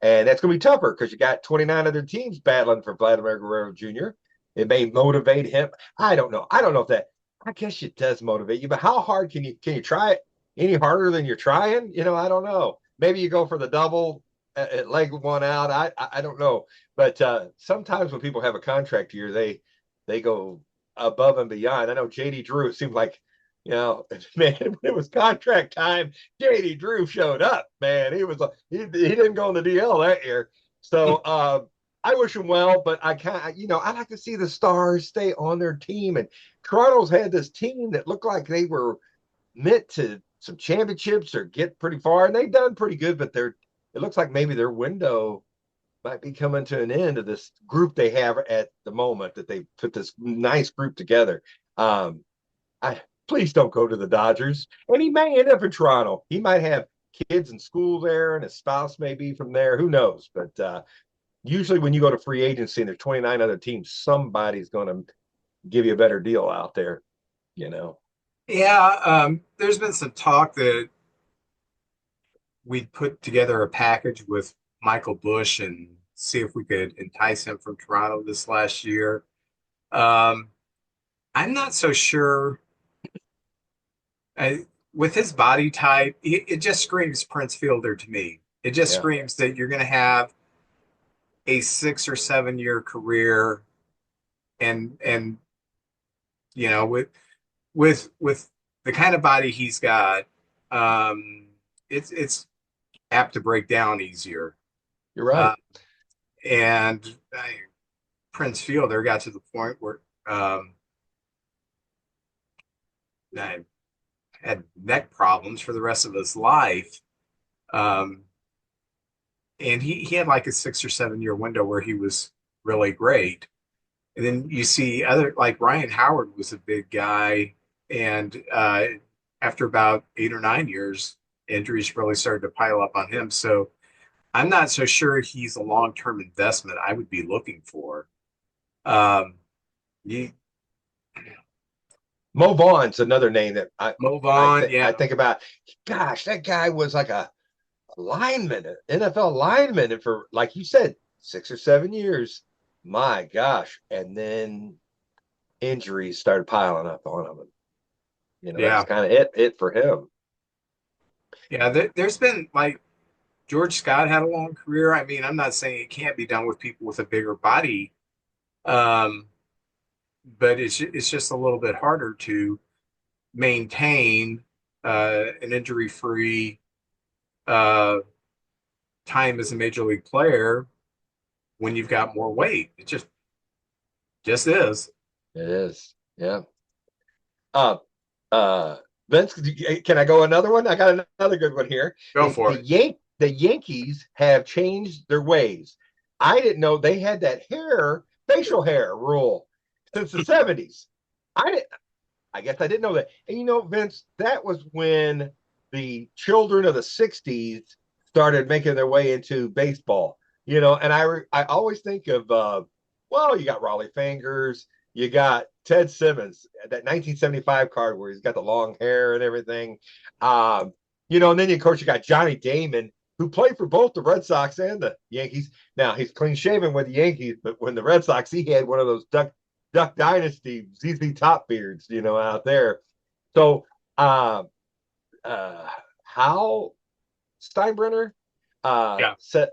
[SPEAKER 3] And that's going to be tougher because you got 29 other teams battling for Vladimir Guerrero Jr. It may motivate him. I don't know. I don't know if that, I guess it does motivate you, but how hard can you try it any harder than you're trying? I don't know. Maybe you go for the double, leg one out. I don't know. But sometimes when people have a contract year, they go above and beyond. I know JD Drew, it seemed like, man, when it was contract time, JD Drew showed up, man. He didn't go on the DL that year. So I wish him well, but I can't, I like to see the stars stay on their team. And Toronto's had this team that looked like they were meant to some championships or get pretty far, and they've done pretty good, but it looks like maybe their window might be coming to an end of this group they have at the moment, that they put this nice group together. I Please don't go to the Dodgers. And he may end up in Toronto. He might have kids in school there, and his spouse may be from there. Who knows? But usually when you go to free agency and there's 29 other teams, somebody's going to give you a better deal out there, you know.
[SPEAKER 2] Yeah, there's been some talk that we'd put together a package with Michael Bush and see if we could entice him from Toronto this last year. Um, I'm not so sure. With his body type, it just screams Prince Fielder to me. It just
[SPEAKER 3] Yeah,
[SPEAKER 2] screams that you're going to have a 6 or 7 year career, and with the kind of body he's got, it's apt to break down easier.
[SPEAKER 3] you're right.
[SPEAKER 2] Uh, and Prince Fielder got to the point where I had neck problems for the rest of his life. Um, and he had like a 6 or 7 year window where he was really great. And then you see other like Ryan Howard was a big guy, and after about 8 or 9 years, injuries really started to pile up on him. So I'm not so sure he's a long-term investment I would be looking for. Um, you
[SPEAKER 3] Mo Vaughn's another name that
[SPEAKER 2] move on,
[SPEAKER 3] I
[SPEAKER 2] yeah,
[SPEAKER 3] think about. Gosh, that guy was like a lineman, an NFL lineman, and for like you said, 6 or 7 years. My gosh, and then injuries started piling up on him. That was
[SPEAKER 2] yeah,
[SPEAKER 3] kind of it for him.
[SPEAKER 2] yeah. There's been like George Scott had a long career. I mean, I'm not saying it can't be done with people with a bigger body, um, but it's just a little bit harder to maintain an injury-free uh, time as a major league player when you've got more weight. It just is.
[SPEAKER 3] It is, yeah. Uh, uh, Vince, can I go another one? I got another good one here.
[SPEAKER 2] Go for it.
[SPEAKER 3] The Yankees have changed their ways. I didn't know they had that facial hair rule since the 70s. I guess I didn't know that. And Vince, that was when the children of the 60s started making their way into baseball. And I always think of well, you got Raleigh Fingers, you got Ted Simmons, that 1975 card where he's got the long hair and everything. And then of course you got Johnny Damon, who played for both the Red Sox and the Yankees. Now he's clean shaven with the Yankees, but when the Red Sox, he had one of those Duck Dynasty ZZ Top beards, out there. So Hal Steinbrenner
[SPEAKER 2] Yeah.
[SPEAKER 3] said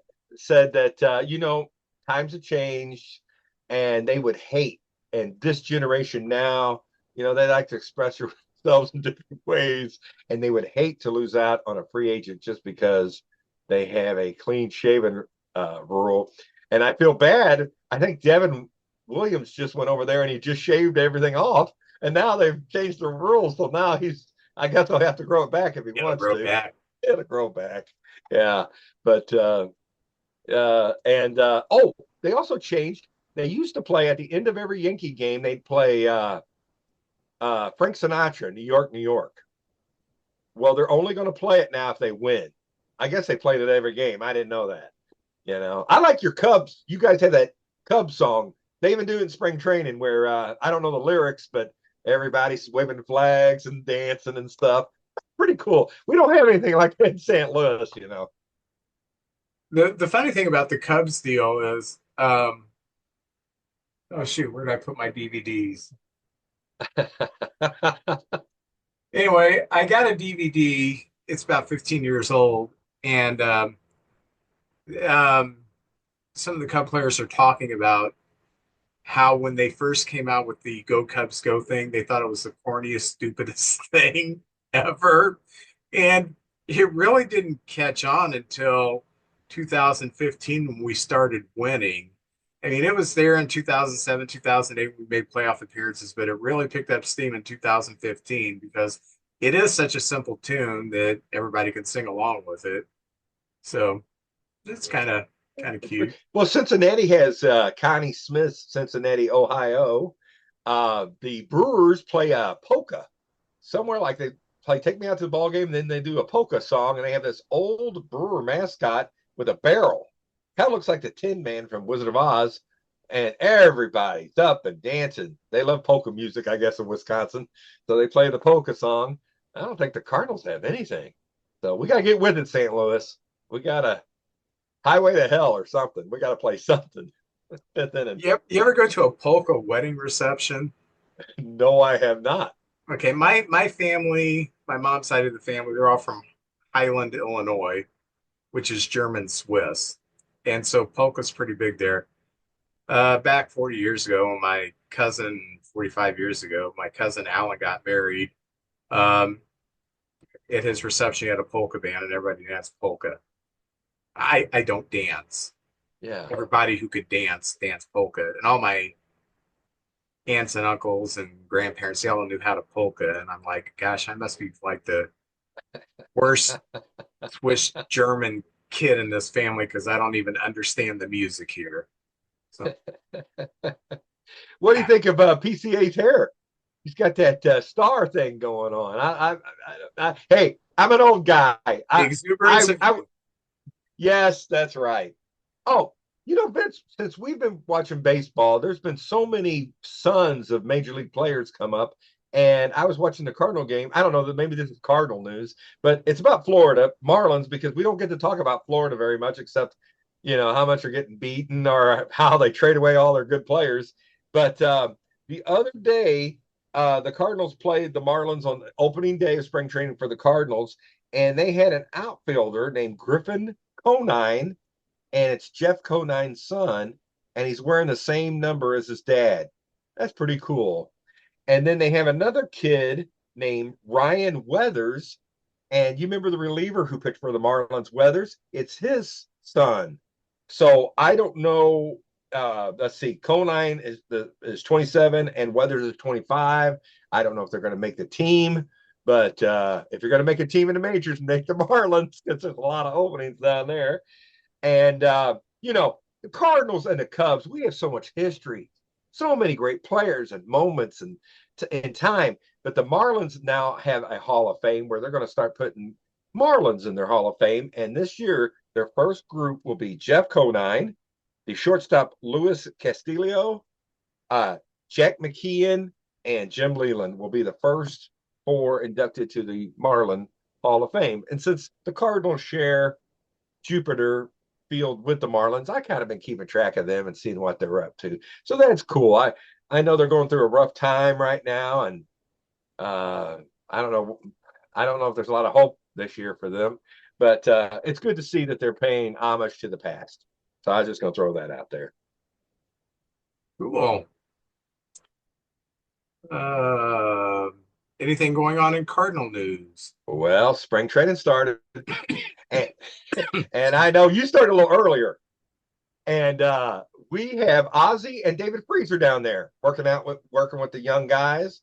[SPEAKER 3] that times have changed, and they would hate. And this generation now, they like to express themselves in different ways, and they would hate to lose out on a free agent just because they have a clean shaven rule. And I feel bad. I think Devin Williams just went over there and he just shaved everything off, and now they've changed the rules. So now I guess he'll have to grow it back if he wants
[SPEAKER 2] Grow
[SPEAKER 3] to.
[SPEAKER 2] back.
[SPEAKER 3] It'll grow back. Yeah. But they also changed. They used to play at the end of every Yankee game, they'd play Frank Sinatra, New York, New York. Well, they're only going to play it now if they win. I guess they played it every game. I didn't know that. I like your Cubs. You guys had that Cubs song. They even do it in spring training where I don't know the lyrics, but everybody's waving flags and dancing and stuff. Pretty cool. We don't have anything like that in St. Louis.
[SPEAKER 2] The funny thing about the Cubs deal is, oh shoot, where did I put my DVDs? Anyway, I got a DVD. It's about 15 years old, and um, some of the Cub players are talking about how when they first came out with the Go Cubs Go thing, they thought it was the corniest, stupidest thing ever. And it really didn't catch on until 2015 when we started winning. I mean, it was there in 2007, 2008. We made playoff appearances, but it really picked up steam in 2015 because it is such a simple tune that everybody can sing along with it. So it's kind of cute.
[SPEAKER 3] Well, Cincinnati has Connie Smith's Cincinnati, Ohio. The Brewers play polka somewhere like play Take Me Out to the Ball Game, and then they do a polka song, and they have this old brewer mascot with a barrel. Kind of looks like the Tin Man from Wizard of Oz, and everybody's up and dancing. They love polka music, I guess, in Wisconsin, so they play the polka song. I don't think the Cardinals have anything, so we got to get with it, St. Louis. We got to Highway to Hell or something. We got to play something.
[SPEAKER 2] You ever go to a polka wedding reception?
[SPEAKER 3] No, I have not.
[SPEAKER 2] Okay, my family, my mom's side of the family, they're all from Highland, Illinois, which is German Swiss. And so polka's pretty big there. Back 40 years ago, 45 years ago, my cousin Alan got married. Um, at his reception, he had a polka band, and everybody danced polka. I don't dance.
[SPEAKER 3] Yeah.
[SPEAKER 2] Everybody who could dance danced polka, and all my aunts and uncles and grandparents, they all knew how to polka. And I'm like, gosh, I must be like the worst Swiss German kid in this family because I don't even understand the music here. So,
[SPEAKER 3] what do you think of PCA's hair? He's got that star thing going on. Hey, I'm an old guy.
[SPEAKER 2] the exuberance of
[SPEAKER 3] Yes, that's right. Oh, Vince, since we've been watching baseball, there's been so many sons of major league players come up. And I was watching the Cardinal game. I don't know that maybe this is Cardinal news, but it's about Florida Marlins because we don't get to talk about Florida very much, except how much they're getting beaten or how they trade away all their good players. But the other day, the Cardinals played the Marlins on the opening day of spring training for the Cardinals, and they had an outfielder named Griffin Conine, and it's Jeff Conine's son, and he's wearing the same number as his dad. That's pretty cool. And then they have another kid named Ryan Weathers, and you remember the reliever who pitched for the Marlins, Weathers? It's his son. So I don't know. Let's see. Conine is 27 and Weathers is 25. I don't know if they're going to make the team, but if you're going to make a team in the majors, make the Marlins because there's a lot of openings down there. And the Cardinals and the Cubs, we have so much history, so many great players and moments and in time. But the Marlins now have a Hall of Fame where they're going to start putting Marlins in their Hall of Fame. And this year, their first group will be Jeff Conine, the shortstop Luis Castillo, Jack McKeon, and Jim Leland will be the first 4 inducted to the Marlin Hall of Fame. And since the Cardinals share Jupiter Field with the Marlins, I kind of been keeping track of them and seeing what they're up to. So that's cool. I know they're going through a rough time right now, and I don't know if there's a lot of hope this year for them, but it's good to see that they're paying homage to the past. So I was just going to throw that out there.
[SPEAKER 2] cool. Anything going on in Cardinal news?
[SPEAKER 3] Well, spring training started, and, and I know you started a little earlier. And we have Ozzy and David Freezer down there working with the young guys.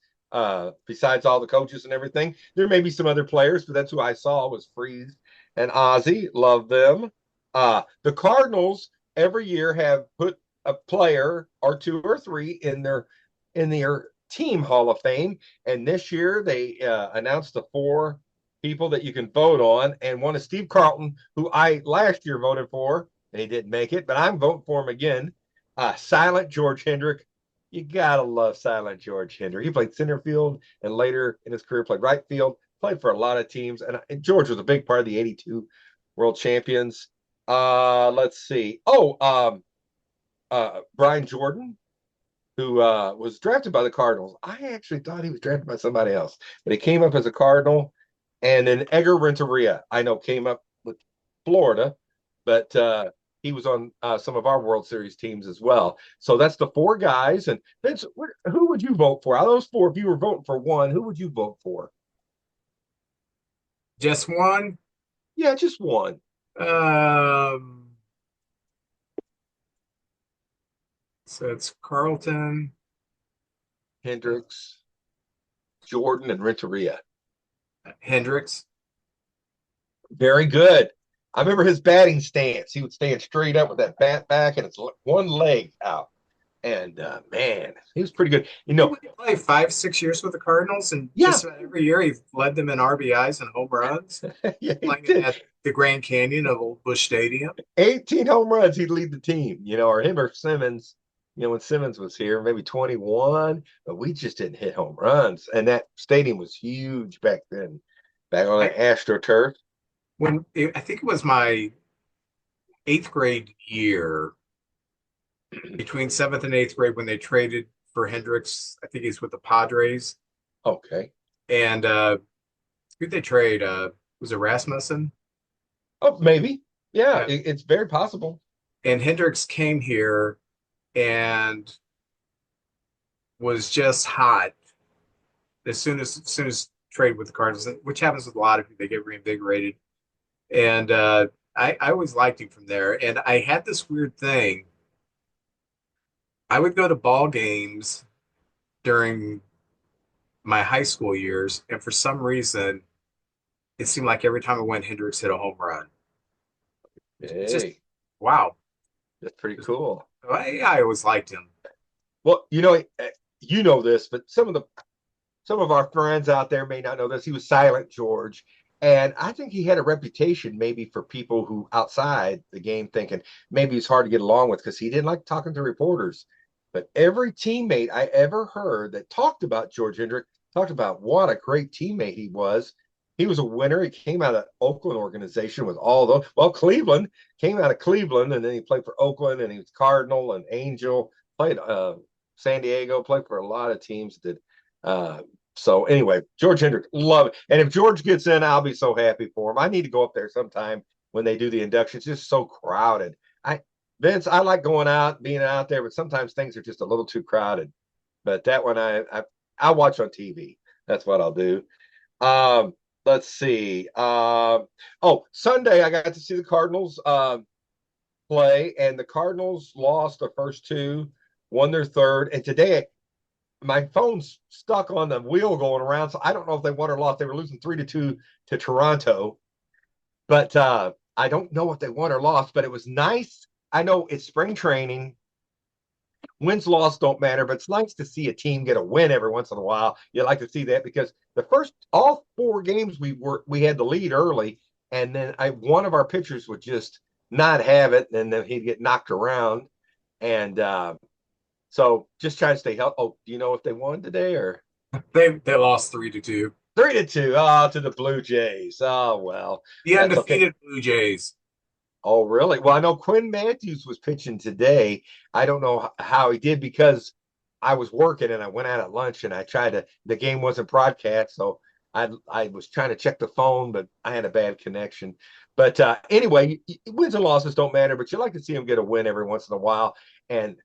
[SPEAKER 3] Besides all the coaches and everything, there may be some other players, but that's who I saw was Freeze and Ozzy. Love them. The Cardinals every year have put a player or 2 or 3 in their team Hall of Fame, and this year they announced the 4 people that you can vote on, and one is Steve Carlton, who I last year voted for, and he didn't make it, but I'm voting for him again. Silent George Hendrick. You gotta love Silent George Hendrick. He played center field and later in his career played right field, played for a lot of teams, and George was a big part of the 82 world champions. Let's see. Brian Jordan, who was drafted by the Cardinals. I actually thought he was drafted by somebody else, but he came up as a Cardinal. And then Edgar Renteria, I know, came up with Florida, but he was on some of our World Series teams as well. So that's the 4 guys. And Vince, who would you vote for? Out of those 4, if you were voting for one, who would you vote for?
[SPEAKER 2] Just one?
[SPEAKER 3] Yeah, just one.
[SPEAKER 2] So it's Carlton,
[SPEAKER 3] Hendricks, Jordan, and Renteria.
[SPEAKER 2] Hendricks.
[SPEAKER 3] Very good. I remember his batting stance. He would stand straight up with that bat back and it's one leg out. And man, he was pretty good.
[SPEAKER 2] Didn't he play 5, 6 years with the Cardinals, and
[SPEAKER 3] Yeah,
[SPEAKER 2] just about every year he led them in RBIs and home runs,
[SPEAKER 3] yeah, he
[SPEAKER 2] playing
[SPEAKER 3] did.
[SPEAKER 2] at the Grand Canyon of Old Busch Stadium.
[SPEAKER 3] 18 home runs, he'd lead the team, or him or Simmons, when Simmons was here, maybe 21, but we just didn't hit home runs. And that stadium was huge back then, back on
[SPEAKER 2] I
[SPEAKER 3] that AstroTurf.
[SPEAKER 2] I think it was my eighth grade year, between seventh and eighth grade, when they traded for Hendricks. I think he's with the Padres.
[SPEAKER 3] Okay.
[SPEAKER 2] And who'd they trade? Was it Rasmussen?
[SPEAKER 3] Oh, maybe. Yeah,
[SPEAKER 2] Yeah.
[SPEAKER 3] it's very possible.
[SPEAKER 2] And Hendricks came here and was just hot as soon as trade with the Cardinals, which happens with a lot of people. They get reinvigorated. And I always liked him from there. And I had this weird thing. I would go to ball games during my high school years, and for some reason, it seemed like every time I went, Hendricks hit a home run. Just
[SPEAKER 3] Hey,
[SPEAKER 2] wow.
[SPEAKER 3] that's pretty cool.
[SPEAKER 2] I always liked him.
[SPEAKER 3] Well, you know this, but some of our friends out there may not know this. He was Silent George. And I think he had a reputation maybe for people who outside the game thinking maybe he's hard to get along with because he didn't like talking to reporters. But every teammate I ever heard that talked about George Hendrick talked about what a great teammate he was. He was a winner. He came out of Oakland organization with all those. Well, Cleveland came out of Cleveland, and then he played for Oakland, and he was Cardinal and Angel. Played San Diego. Played for a lot of teams. That so anyway, George Hendrick, love it. And if George gets in, I'll be so happy for him. I need to go up there sometime when they do the induction. It's just so crowded. Vince, I like going out, being out there, but sometimes things are just a little too crowded. But that one I'll watch on TV. That's what I'll do. Let's see. Sunday I got to see the Cardinals play, and the Cardinals lost the first two, won their third, and today my phone's stuck on the wheel going around, so I don't know if they won or lost. They were losing 3-2 to Toronto, but I don't know if they won or lost. But it was nice. I know it's spring training. Wins, loss don't matter, but it's nice to see a team get a win every once in a while. You like to see that because the first all four games we had the lead early, and then one of our pitchers would just not have it, and then he'd get knocked around, and so just trying to stay healthy. Oh, do you know if they won today or
[SPEAKER 2] They lost 3-2.
[SPEAKER 3] 3-2? Oh, to the Blue Jays. Oh well,
[SPEAKER 2] The
[SPEAKER 3] that's okay.
[SPEAKER 2] undefeated Blue Jays.
[SPEAKER 3] Oh, really? Well, I know Quinn Matthews was pitching today. I don't know how he did because I was working and I went out at lunch and I tried to. The game wasn't broadcast, so I was trying to check the phone, but I had a bad connection. But anyway, wins and losses don't matter, but you like to see him get a win every once in a while. And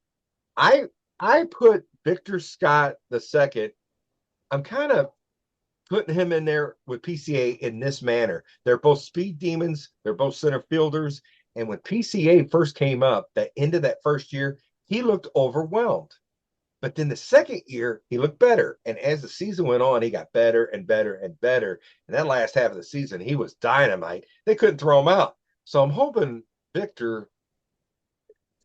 [SPEAKER 3] I I put Victor Scott the second. I'm kind of putting him in there with PCA in this manner. They're both speed demons. They're both center fielders. And when PCA first came up, that end of that first year, he looked overwhelmed. But then the second year, he looked better. And as the season went on, he got better and better and better. And that last half of the season, he was dynamite. They couldn't throw him out. So I'm hoping Victor,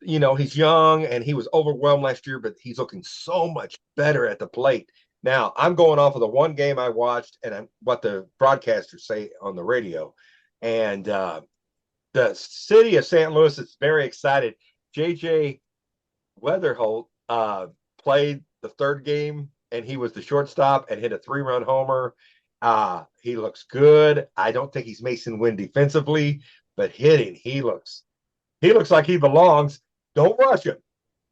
[SPEAKER 3] he's young and he was overwhelmed last year, but he's looking so much better at the plate. Now, I'm going off of the one game I watched and what the broadcasters say on the radio. And the city of St. Louis is very excited. JJ Weatherholt played the third game, and he was the shortstop and hit a 3-run homer. He looks good. I don't think he's Mason Wynn defensively, but hitting, he looks like he belongs. Don't rush him.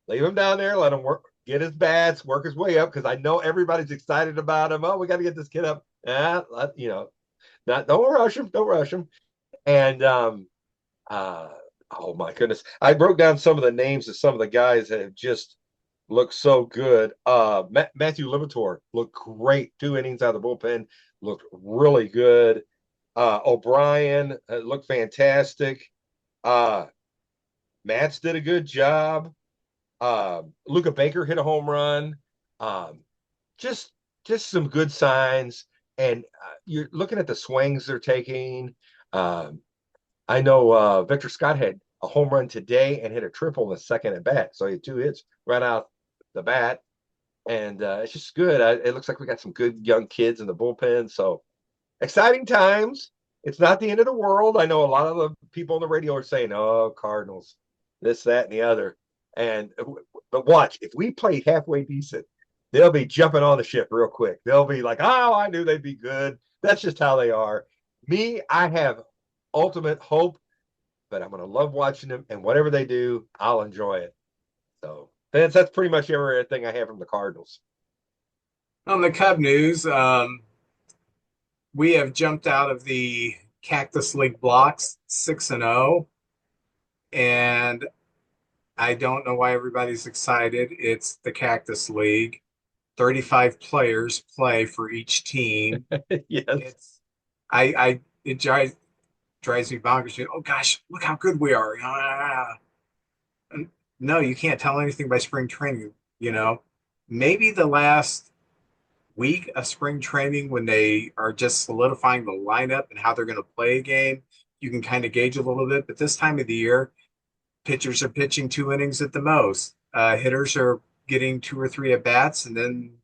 [SPEAKER 3] Leave him down there. Let him work, get his bats, work his way up, because I know everybody's excited about him. Oh, we got to get this kid up. Don't rush him. Don't rush him. And oh my goodness, I broke down some of the names of some of the guys that have just looked so good. Matthew Libator looked great. 2 innings out of the bullpen, looked really good. O'Brien looked fantastic. Mats did a good job. Luca Baker hit a home run. Just some good signs. And you're looking at the swings they're taking. I know Victor Scott had a home run today and hit a triple in the second at bat. So he had 2 hits right out the bat. And it's just good. It looks like we got some good young kids in the bullpen. So exciting times. It's not the end of the world. I know a lot of the people on the radio are saying, "Oh, Cardinals, this, that, and the other." And but watch, if we play halfway decent, they'll be jumping on the ship real quick. They'll be like, "Oh, I knew they'd be good." That's just how they are. Me, I have ultimate hope, but I'm going to love watching them, and whatever they do, I'll enjoy it. So that's pretty much everything I have from the Cardinals.
[SPEAKER 2] On the Cub news, we have jumped out of the Cactus League blocks 6-0, and I don't know why everybody's excited. It's the Cactus League. 35 players play for each team.
[SPEAKER 3] Yes.
[SPEAKER 2] It drives me bonkers. Oh gosh, look how good we are. No, you can't tell anything by spring training, you know. Maybe the last week of spring training when they are just solidifying the lineup and how they're going to play a game, you can kind of gauge a little bit. But this time of the year, pitchers are pitching 2 innings at the most. Hitters are getting 2 or 3 at bats, and then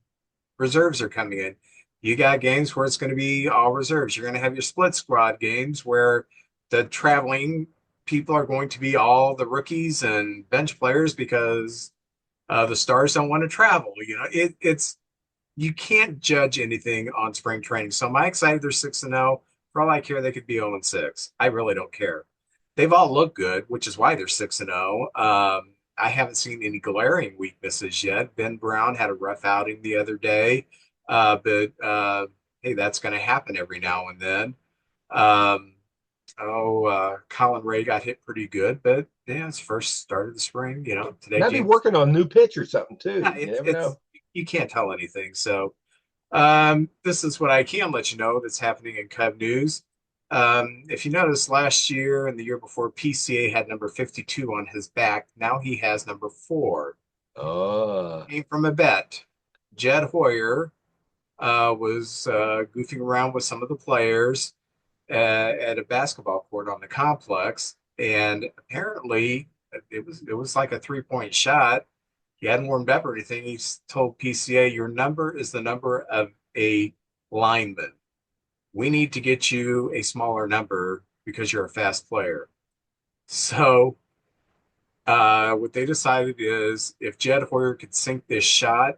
[SPEAKER 2] reserves are coming in. You got games where it's going to be all reserves. You're going to have your split squad games where the traveling people are going to be all the rookies and bench players because the stars don't want to travel. You know, it's you can't judge anything on spring training. So am I excited they're 6-0? For all I care, they could be 0-6. I really don't care. They've all looked good, which is why they're 6-0. I haven't seen any glaring weaknesses yet. Ben Brown had a rough outing the other day, but hey, that's going to happen every now and then. Um, Colin Ray got hit pretty good, but yeah, it's first start of the spring. You know, today
[SPEAKER 3] Might be working on a new pitch or something too.
[SPEAKER 2] yeah,
[SPEAKER 3] You never know.
[SPEAKER 2] you can't tell anything. So this is what I can let you know that's happening in Cub news. If you notice, last year and the year before, PCA had number 52 on his back. Now he has number 4.
[SPEAKER 3] Oh,
[SPEAKER 2] Came from a bet. Jed Hoyer was goofing around with some of the players at a basketball court on the complex, and apparently it was like a 3-point shot. He hadn't warmed up or anything. He told PCA, "Your number is the number of a lineman. We need to get you a smaller number because you're a fast player." So what they decided is if Jed Hoyer could sink this shot,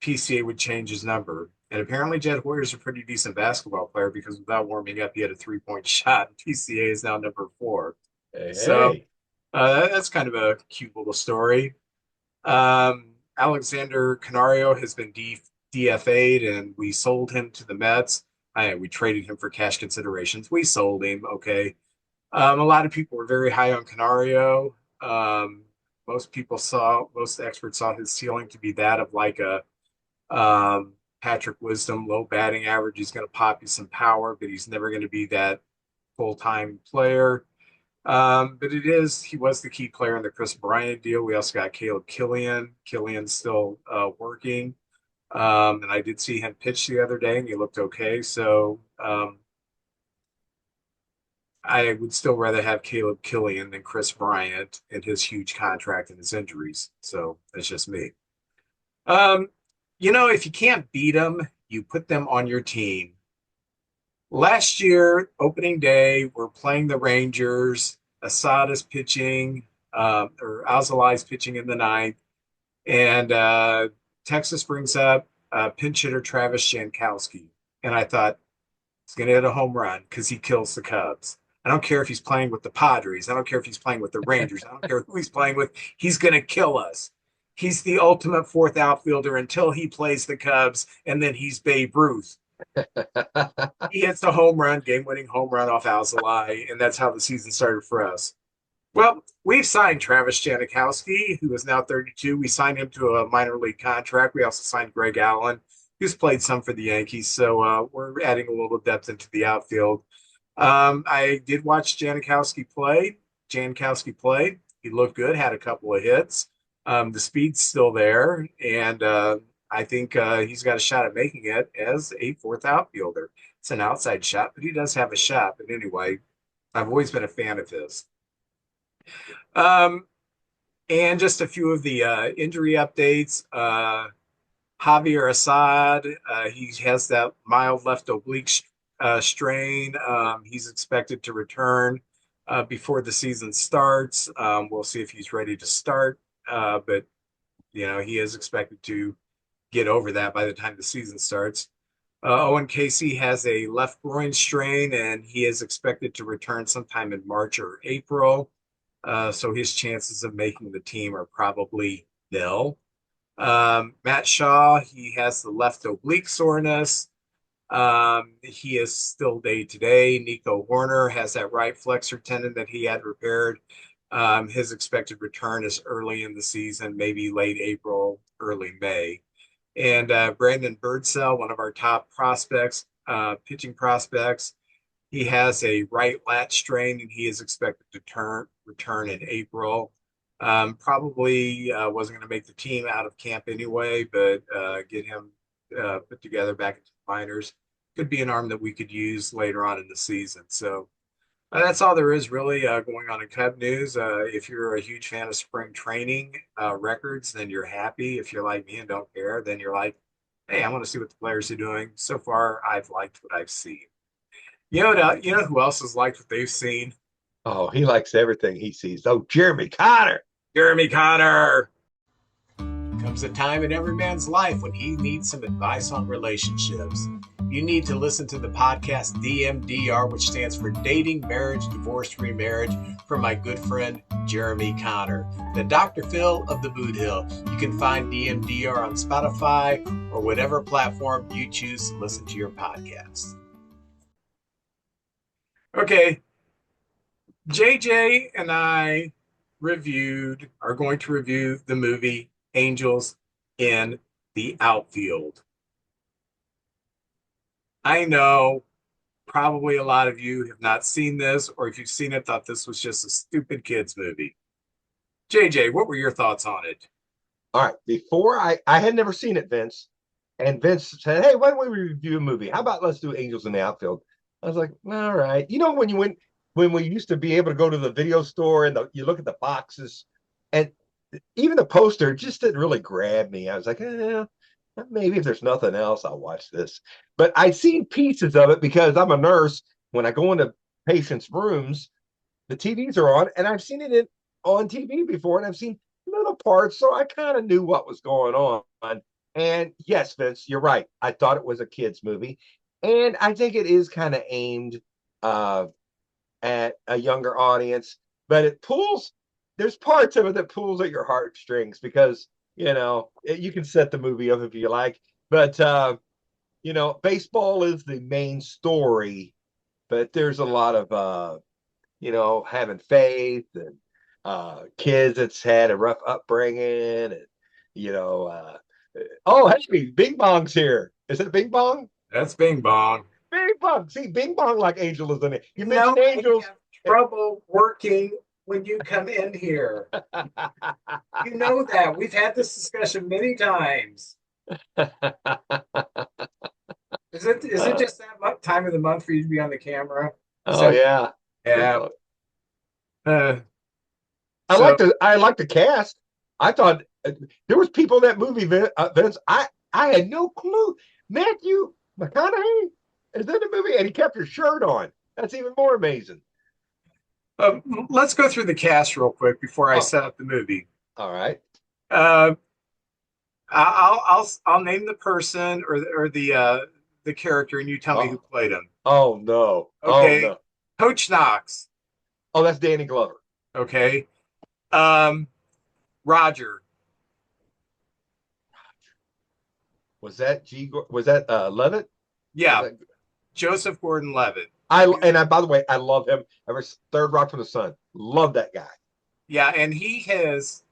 [SPEAKER 2] PCA would change his number. And apparently Jed Hoyer's a pretty decent basketball player because without warming up, he had a 3-point shot. PCA is now number 4.
[SPEAKER 3] hey,
[SPEAKER 2] So
[SPEAKER 3] hey.
[SPEAKER 2] that's kind of a cute little story. Alexander Canario has been DFA'd, and we sold him to the Mets. We traded him for cash considerations. We sold him. Okay. A lot of people were very high on Canario. Most experts saw his ceiling to be that of like a Patrick Wisdom, low batting average. He's going to pop you some power, but he's never going to be that full-time player. But he was the key player in the Chris Bryant deal. We also got Caleb Killian. Killian's still working. And I did see him pitch the other day, and he looked okay. So I would still rather have Caleb Killian than Chris Bryant and his huge contract and his injuries. So that's just me. If you can't beat them, you put them on your team. Last year, opening day, we're playing the Rangers. Asada's pitching, or Alzolai's pitching in the ninth. And Texas brings up pinch hitter Travis Jankowski. And I thought, he's going to hit a home run because he kills the Cubs. I don't care if he's playing with the Padres. I don't care if he's playing with the Rangers. I don't care who he's playing with. He's going to kill us. He's the ultimate fourth outfielder until he plays the Cubs, and then he's Babe Ruth. He hits a home run, game-winning home run off Alzolai, and that's how the season started for us. Well, we've signed Travis Janikowski, who is now 32. We signed him to a minor league contract. We also signed Greg Allen, who's played some for the Yankees. So we're adding a little depth into the outfield. I did watch Janikowski play. He looked good, had a couple of hits. The speed's still there, and I think he's got a shot at making it as a fourth outfielder. It's an outside shot, but he does have a shot. But anyway, I've always been a fan of his. And just a few of the injury updates. Javier Assad, he has that mild left oblique strain. He's expected to return before the season starts. We'll see if he's ready to start, but he is expected to get over that by the time the season starts. Owen Casey has a left groin strain, and he is expected to return sometime in March or April. So his chances of making the team are probably nil. Matt Shaw, he has the left oblique soreness. He is still day to day. Nico Warner has that right flexor tendon that he had repaired. His expected return is early in the season, maybe late April, early May. And Brandon Birdsell, one of our top prospects, pitching prospects, he has a right lat strain and he is expected to return in April. Probably wasn't going to make the team out of camp anyway, but get him put together back into the minors. Could be an arm that we could use later on in the season. So that's all there is really going on in Cub news. If you're a huge fan of spring training records, then you're happy. If you're like me and don't care, then you're like, hey, I want to see what the players are doing. So far, I've liked what I've seen. You know who else has liked what they've seen?
[SPEAKER 3] Oh, he likes everything he sees. Oh, Jeremy Connor.
[SPEAKER 2] Jeremy Connor. Comes a time in every man's life when he needs some advice on relationships. You need to listen to the podcast DMDR, which stands for Dating, Marriage, Divorce, Remarriage, from my good friend Jeremy Connor, the Dr. Phil of the Boot Hill. You can find DMDR on Spotify or whatever platform you choose to listen to your podcast. Okay, JJ and I are going to review the movie Angels in the Outfield. I know probably a lot of you have not seen this, or if you've seen it, thought this was just a stupid kids movie. JJ, what were your thoughts on it?
[SPEAKER 3] All right. Before I had never seen it, Vince. And Vince said, hey, why don't we review a movie? How about let's do Angels in the Outfield? I was like, all right. You know, when we used to be able to go to the video store and you look at the boxes and even the poster just didn't really grab me. I was like, maybe if there's nothing else, I'll watch this. But I'd seen pieces of it because I'm a nurse. When I go into patients' rooms, the TVs are on, and I've seen it on TV before, and I've seen little parts, so I kind of knew what was going on. And yes, Vince, you're right. I thought it was a kids' movie, and I think it is kind of aimed at a younger audience, but it pulls. There's parts of it that pulls at your heartstrings because you can set the movie up if you like, but baseball is the main story, but there's a lot of having faith and kids that's had a rough upbringing, and oh, hey, Bing Bong's here. Is it Bing Bong?
[SPEAKER 2] That's Bing Bong.
[SPEAKER 3] Bing Bong. See, Bing Bong like Angel is in it. You
[SPEAKER 2] No,
[SPEAKER 3] mentioned Angels.
[SPEAKER 2] I have trouble working when you come in here. You know that. We've had this discussion many times. Is it just that time of the month for you to be on the camera?
[SPEAKER 3] Oh yeah.
[SPEAKER 2] Yeah.
[SPEAKER 3] I like the cast. I thought there was people in that movie, Vince. I had no clue. Matthew McConaughey is in the movie, and he kept his shirt on. That's even more amazing.
[SPEAKER 2] Let's go through the cast real quick before I set up the movie.
[SPEAKER 3] All right.
[SPEAKER 2] I'll name the person or the character, and you tell me who played him.
[SPEAKER 3] Oh no.
[SPEAKER 2] Okay.
[SPEAKER 3] Oh no.
[SPEAKER 2] Coach Knox.
[SPEAKER 3] Oh, that's Danny Glover.
[SPEAKER 2] Okay. Roger.
[SPEAKER 3] Was that Levitt?
[SPEAKER 2] Yeah. Joseph Gordon-Levitt.
[SPEAKER 3] By the way, I love him. Ever Third Rock from the Sun. Love that guy.
[SPEAKER 2] Yeah, and he has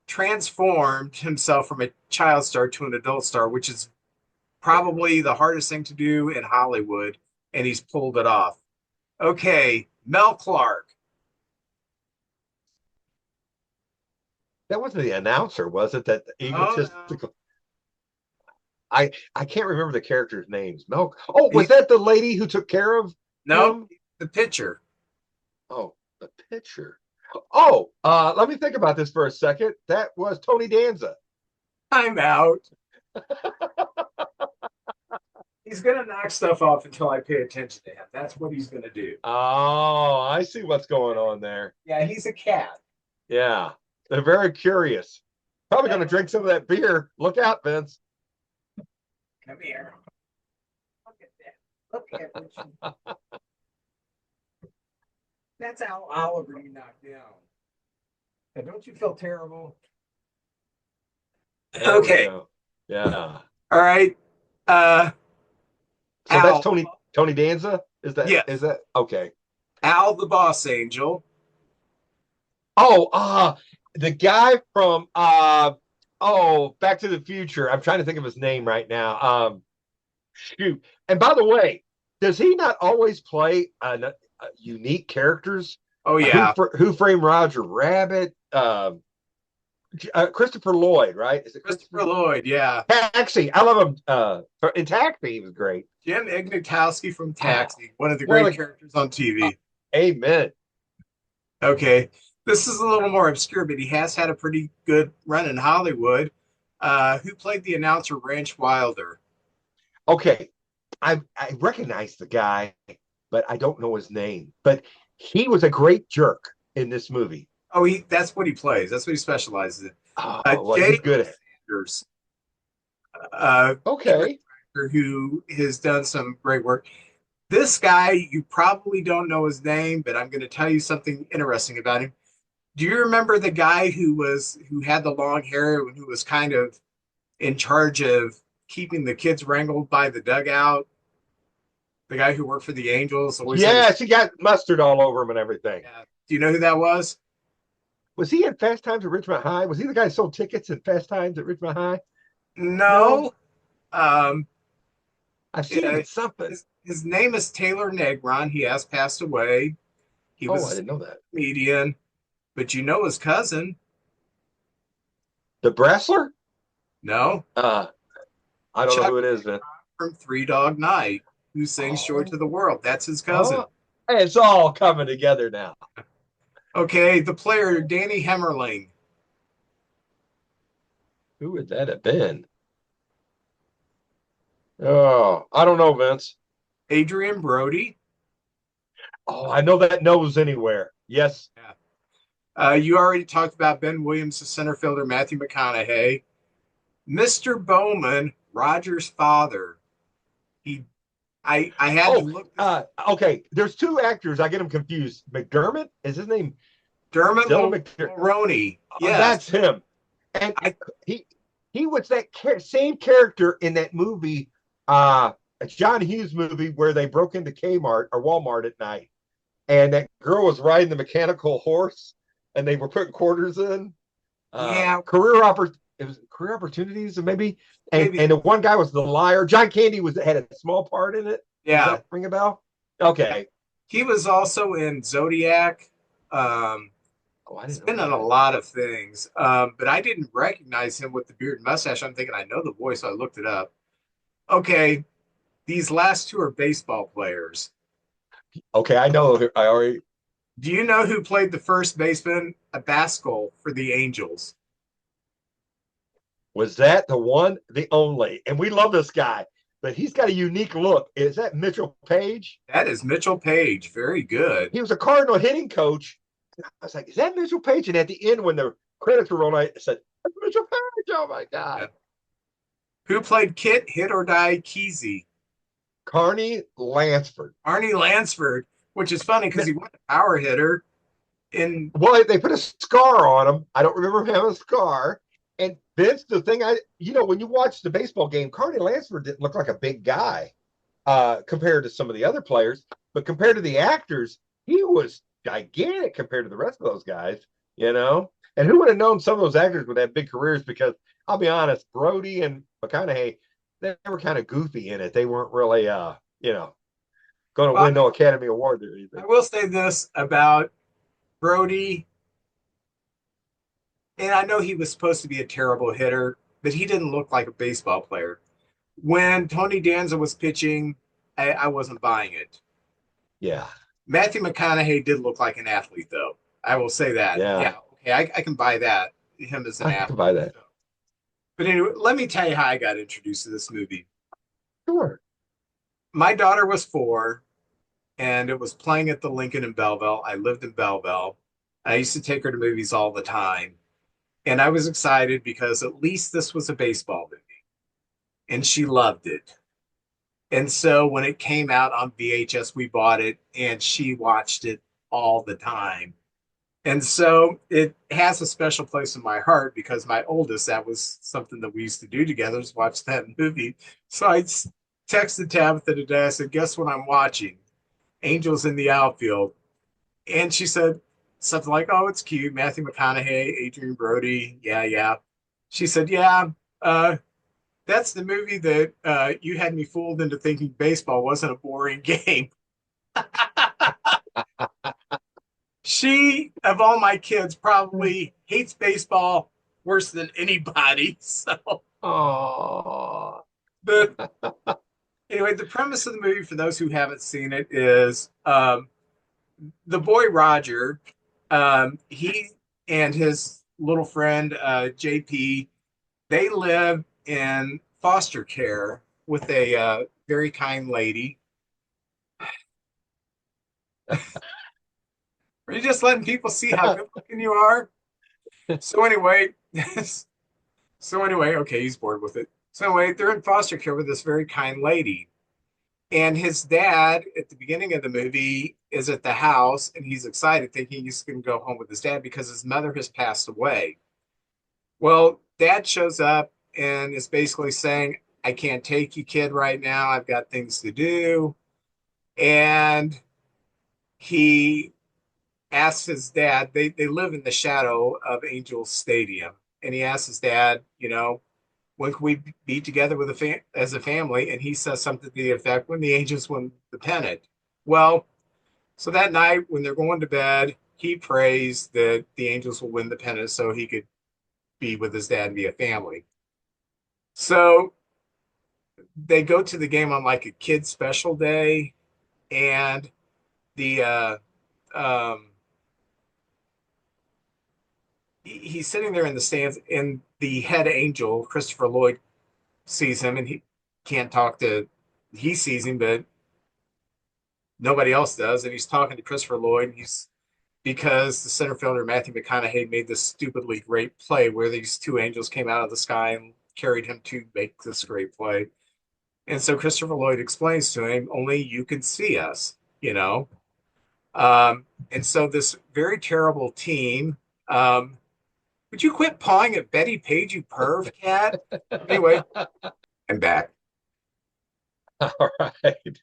[SPEAKER 2] transformed himself from a child star to an adult star, which is probably the hardest thing to do in Hollywood, and he's pulled it off. Okay, Mel Clark.
[SPEAKER 3] That wasn't the announcer, was it? That egotistical. I can't remember the characters' names. Was that the lady who took care of
[SPEAKER 2] No,
[SPEAKER 3] him?
[SPEAKER 2] the pitcher.
[SPEAKER 3] Oh, the pitcher. Let me think about this for a second. That was Tony Danza.
[SPEAKER 2] I'm out. He's gonna knock stuff off until I pay attention to him. That's what he's gonna do.
[SPEAKER 3] Oh, I see what's going on there.
[SPEAKER 2] Yeah, he's a cat.
[SPEAKER 3] Yeah, they're very curious. Probably going to drink some of that beer. Look out, Vince.
[SPEAKER 2] Come here. Look at that. Look at what you. That's Al Oliver you knocked down. And don't you feel terrible?
[SPEAKER 3] There we
[SPEAKER 2] Okay.
[SPEAKER 3] go. Yeah.
[SPEAKER 2] All right.
[SPEAKER 3] So
[SPEAKER 2] Al.
[SPEAKER 3] that's Tony Danza? Is that
[SPEAKER 2] Yes.
[SPEAKER 3] is that okay?
[SPEAKER 2] Al the Boss Angel.
[SPEAKER 3] Oh, the guy from Back to the Future. I'm trying to think of his name right now. Shoot. And by the way, does he not always play unique characters?
[SPEAKER 2] Oh yeah.
[SPEAKER 3] Who Framed Roger Rabbit? Christopher Lloyd, right? Is it
[SPEAKER 2] Christopher Lloyd, yeah.
[SPEAKER 3] Taxi. I love him. In Taxi, he was great.
[SPEAKER 2] Jim Ignatowski from Taxi, one of the great characters on TV.
[SPEAKER 3] Amen.
[SPEAKER 2] Okay. This is a little more obscure, but he has had a pretty good run in Hollywood. Who played the announcer Ranch Wilder?
[SPEAKER 3] Okay. I recognize the guy, but I don't know his name. But he was a great jerk in this movie.
[SPEAKER 2] Oh, that's what he plays. That's what he specializes in.
[SPEAKER 3] Well, he's good at it.
[SPEAKER 2] Sanders,
[SPEAKER 3] okay.
[SPEAKER 2] who has done some great work. This guy, you probably don't know his name, but I'm going to tell you something interesting about him. Do you remember the guy who had the long hair and who was kind of in charge of keeping the kids wrangled by the dugout? The guy who worked for the Angels.
[SPEAKER 3] Yes, he got mustard all over him and everything.
[SPEAKER 2] Yeah. Do you know who that was?
[SPEAKER 3] Was he in Fast Times at Ridgemont High? Was he the guy who sold tickets in Fast Times at Ridgemont High?
[SPEAKER 2] No.
[SPEAKER 3] I've seen him in something.
[SPEAKER 2] His name is Taylor Negron. He has passed away. He was
[SPEAKER 3] I didn't know that.
[SPEAKER 2] A comedian, but you know his cousin.
[SPEAKER 3] The Bressler?
[SPEAKER 2] No.
[SPEAKER 3] I don't know who it is, man.
[SPEAKER 2] From Three Dog Night, who sings Joy to the World. That's his cousin.
[SPEAKER 3] It's all coming together now.
[SPEAKER 2] Okay, the player, Danny Hemmerling.
[SPEAKER 3] Who would that have been? Oh, I don't know, Vince.
[SPEAKER 2] Adrian Brody.
[SPEAKER 3] Oh, I know that nose anywhere. Yes.
[SPEAKER 2] Yeah. You already talked about Ben Williams, the center fielder, Matthew McConaughey. Mr. Bowman, Roger's father. I had to look.
[SPEAKER 3] Okay, there's two actors. I get them confused. McDermott is his name.
[SPEAKER 2] Dermot Mulroney.
[SPEAKER 3] Yeah, that's him. And he was that same character in that movie, a John Hughes movie where they broke into Kmart or Walmart at night, and that girl was riding the mechanical horse, and they were putting quarters in. Career opportunities, maybe. And the one guy was the liar. John Candy had a small part in it.
[SPEAKER 2] Yeah.
[SPEAKER 3] Does that ring a bell? Okay.
[SPEAKER 2] He was also in Zodiac. He's been in a lot of things. But I didn't recognize him with the beard and mustache. I'm thinking I know the voice, so I looked it up. Okay. These last two are baseball players.
[SPEAKER 3] Okay, I know. I already.
[SPEAKER 2] Do you know who played the first baseman, Abascal, for the Angels?
[SPEAKER 3] Was that the one, the only? And we love this guy, but he's got a unique look. Is that Mitchell Page?
[SPEAKER 2] That is Mitchell Page. Very good.
[SPEAKER 3] He was a Cardinal hitting coach. I was like, is that Mitchell Page? And at the end, when the credits were rolling, I said, that's Mitchell Page. Oh, my God.
[SPEAKER 2] Yeah. Who played Kit, Hit or Die Kesey?
[SPEAKER 3] Carney Lansford.
[SPEAKER 2] Arnie Lansford, which is funny because he was a power hitter.
[SPEAKER 3] Well, they put a scar on him. I don't remember him having a scar. And Vince, the thing when you watch the baseball game, Carney Lansford didn't look like a big guy compared to some of the other players, but compared to the actors, he was gigantic compared to the rest of those guys, And who would have known some of those actors would have big careers? Because I'll be honest, Brody and McConaughey, they were kind of goofy in it. They weren't really, going to win no Academy Award or anything.
[SPEAKER 2] I will say this about Brody. And I know he was supposed to be a terrible hitter, but he didn't look like a baseball player. When Tony Danza was pitching, I wasn't buying it.
[SPEAKER 3] Yeah.
[SPEAKER 2] Matthew McConaughey did look like an athlete, though. I will say that.
[SPEAKER 3] Yeah,
[SPEAKER 2] Yeah, okay, I can buy that. Him as an
[SPEAKER 3] I can buy
[SPEAKER 2] athlete.
[SPEAKER 3] that.
[SPEAKER 2] But anyway, let me tell you how I got introduced to this movie.
[SPEAKER 3] Sure.
[SPEAKER 2] My daughter was 4, and it was playing at the Lincoln in Belleville. I lived in Belleville. I used to take her to movies all the time. And I was excited because at least this was a baseball movie. And she loved it. And so when it came out on VHS, we bought it and she watched it all the time. And so it has a special place in my heart because my oldest, that was something that we used to do together, is watch that movie. So I texted Tabitha today. I said, guess what I'm watching? Angels in the Outfield. And she said something like, oh, it's cute. Matthew McConaughey, Adrian Brody. Yeah, yeah. She said, yeah, uh, that's the movie that you had me fooled into thinking baseball wasn't a boring game. She, of all my kids, probably hates baseball worse than anybody. So,
[SPEAKER 3] Oh,
[SPEAKER 2] but anyway, the premise of the movie, for those who haven't seen it, is the boy Roger, he and his little friend JP, they live in foster care with a very kind lady. Are you just letting people see how good looking you are? So anyway, okay, he's bored with it. So anyway, they're in foster care with this very kind lady. And his dad, at the beginning of the movie, is at the house and he's excited, thinking he's going to go home with his dad because his mother has passed away. Well, dad shows up and is basically saying, I can't take you, kid, right now. I've got things to do. And he asks his dad, they live in the shadow of Angels Stadium. And he asks his dad, when can we be together with as a family? And he says something to the effect, when the Angels win the pennant. Well, so that night when they're going to bed, he prays that the Angels will win the pennant so he could be with his dad and be a family. So they go to the game on like a kid special day, and the um, he's sitting there in the stands, and the head angel, Christopher Lloyd, sees him, and he can't talk to. He sees him, but nobody else does, and he's talking to Christopher Lloyd. And he's because the center fielder Matthew McConaughey made this stupidly great play where these two angels came out of the sky and carried him to make this great play. And so Christopher Lloyd explains to him, only you can see us, you know? And so this very terrible team, would you quit pawing at Betty Page, you perv cat? Anyway, I'm back.
[SPEAKER 3] all right.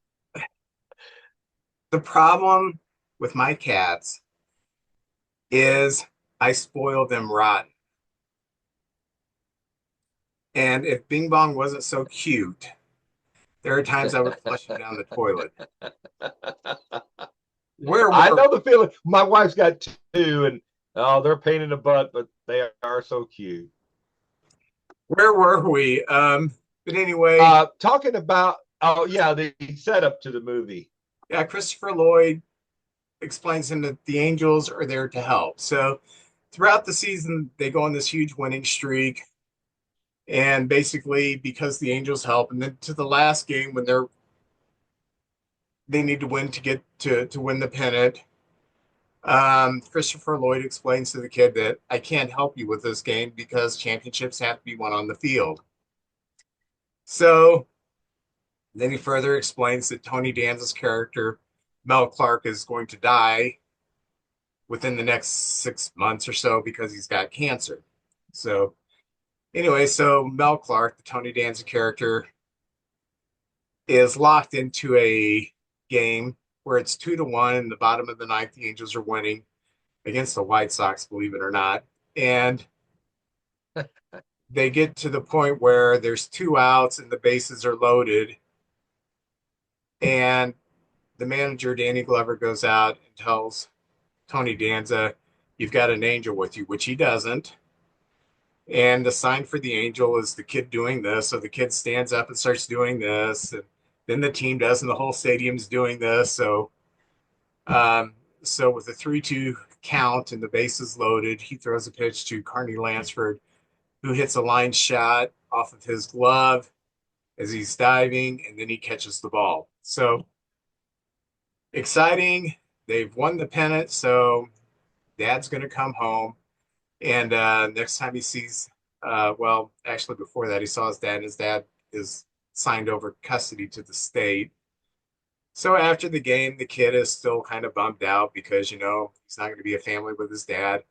[SPEAKER 2] The problem with my cats is I spoil them rotten. And if Bing Bong wasn't so cute, there are times I would flush him down the toilet. Where
[SPEAKER 3] I
[SPEAKER 2] were
[SPEAKER 3] know the feeling. My wife's got two, and oh, they're a pain in the butt, but they are so cute.
[SPEAKER 2] where were we? But anyway,
[SPEAKER 3] Talking about, oh yeah, the setup to the movie.
[SPEAKER 2] yeah, Christopher Lloyd explains to him that the Angels are there to help. So throughout the season, they go on this huge winning streak. And basically, because the Angels help, and then to the last game when they need to win to get to win the pennant, Christopher Lloyd explains to the kid that I can't help you with this game because championships have to be won on the field. So then he further explains that Tony Danza's character, Mel Clark, is going to die within the next 6 months or so because he's got cancer. So anyway, so Mel Clark, the Tony Danza character, is locked into a game where it's 2-1 in the bottom of the ninth. The Angels are winning against the White Sox, believe it or not. And they get to the point where there's 2 outs and the bases are loaded. And the manager, Danny Glover, goes out and tells Tony Danza, you've got an angel with you, which he doesn't. And the sign for the angel is the kid doing this. So the kid stands up and starts doing this. And then the team does, and the whole stadium's doing this. So, so with the 3-2 count and the base is loaded. He throws a pitch to Carney Lansford, who hits a line shot off of his glove as he's diving, and then he catches the ball. So exciting. They've won the pennant, so dad's going to come home. And next time he sees, well, actually before that, he saw his dad, and his dad is signed over custody to the state. So after the game, the kid is still kind of bummed out because, he's not going to be a family with his dad.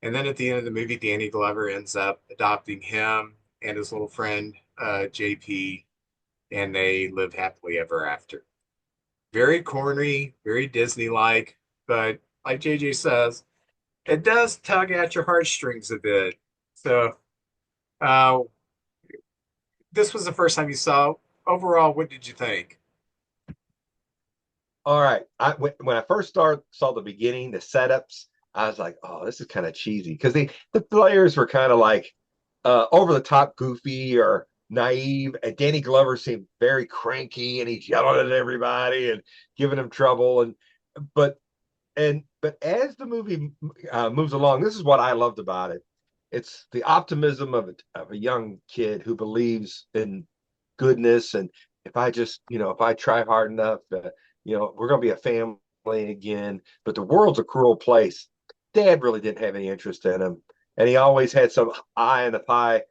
[SPEAKER 2] And then at the end of the movie, Danny Glover ends up adopting him and his little friend, JP, and they live happily ever after. Very corny, very Disney-like, but like JJ says, it does tug at your heartstrings a bit. So uh, this was the first time you saw. Overall, what did you think?
[SPEAKER 3] All right. When I first saw the beginning, the setups, I was like, oh, this is kind of cheesy because the players were kind of like over the top, goofy or naive, and Danny Glover seemed very cranky and he's yelling at everybody and giving them trouble. But as the movie moves along, this is what I loved about it. It's the optimism of a young kid who believes in goodness, and if I try hard enough, we're going to be a family again. But the world's a cruel place. Dad really didn't have any interest in him, and he always had some eye in the pie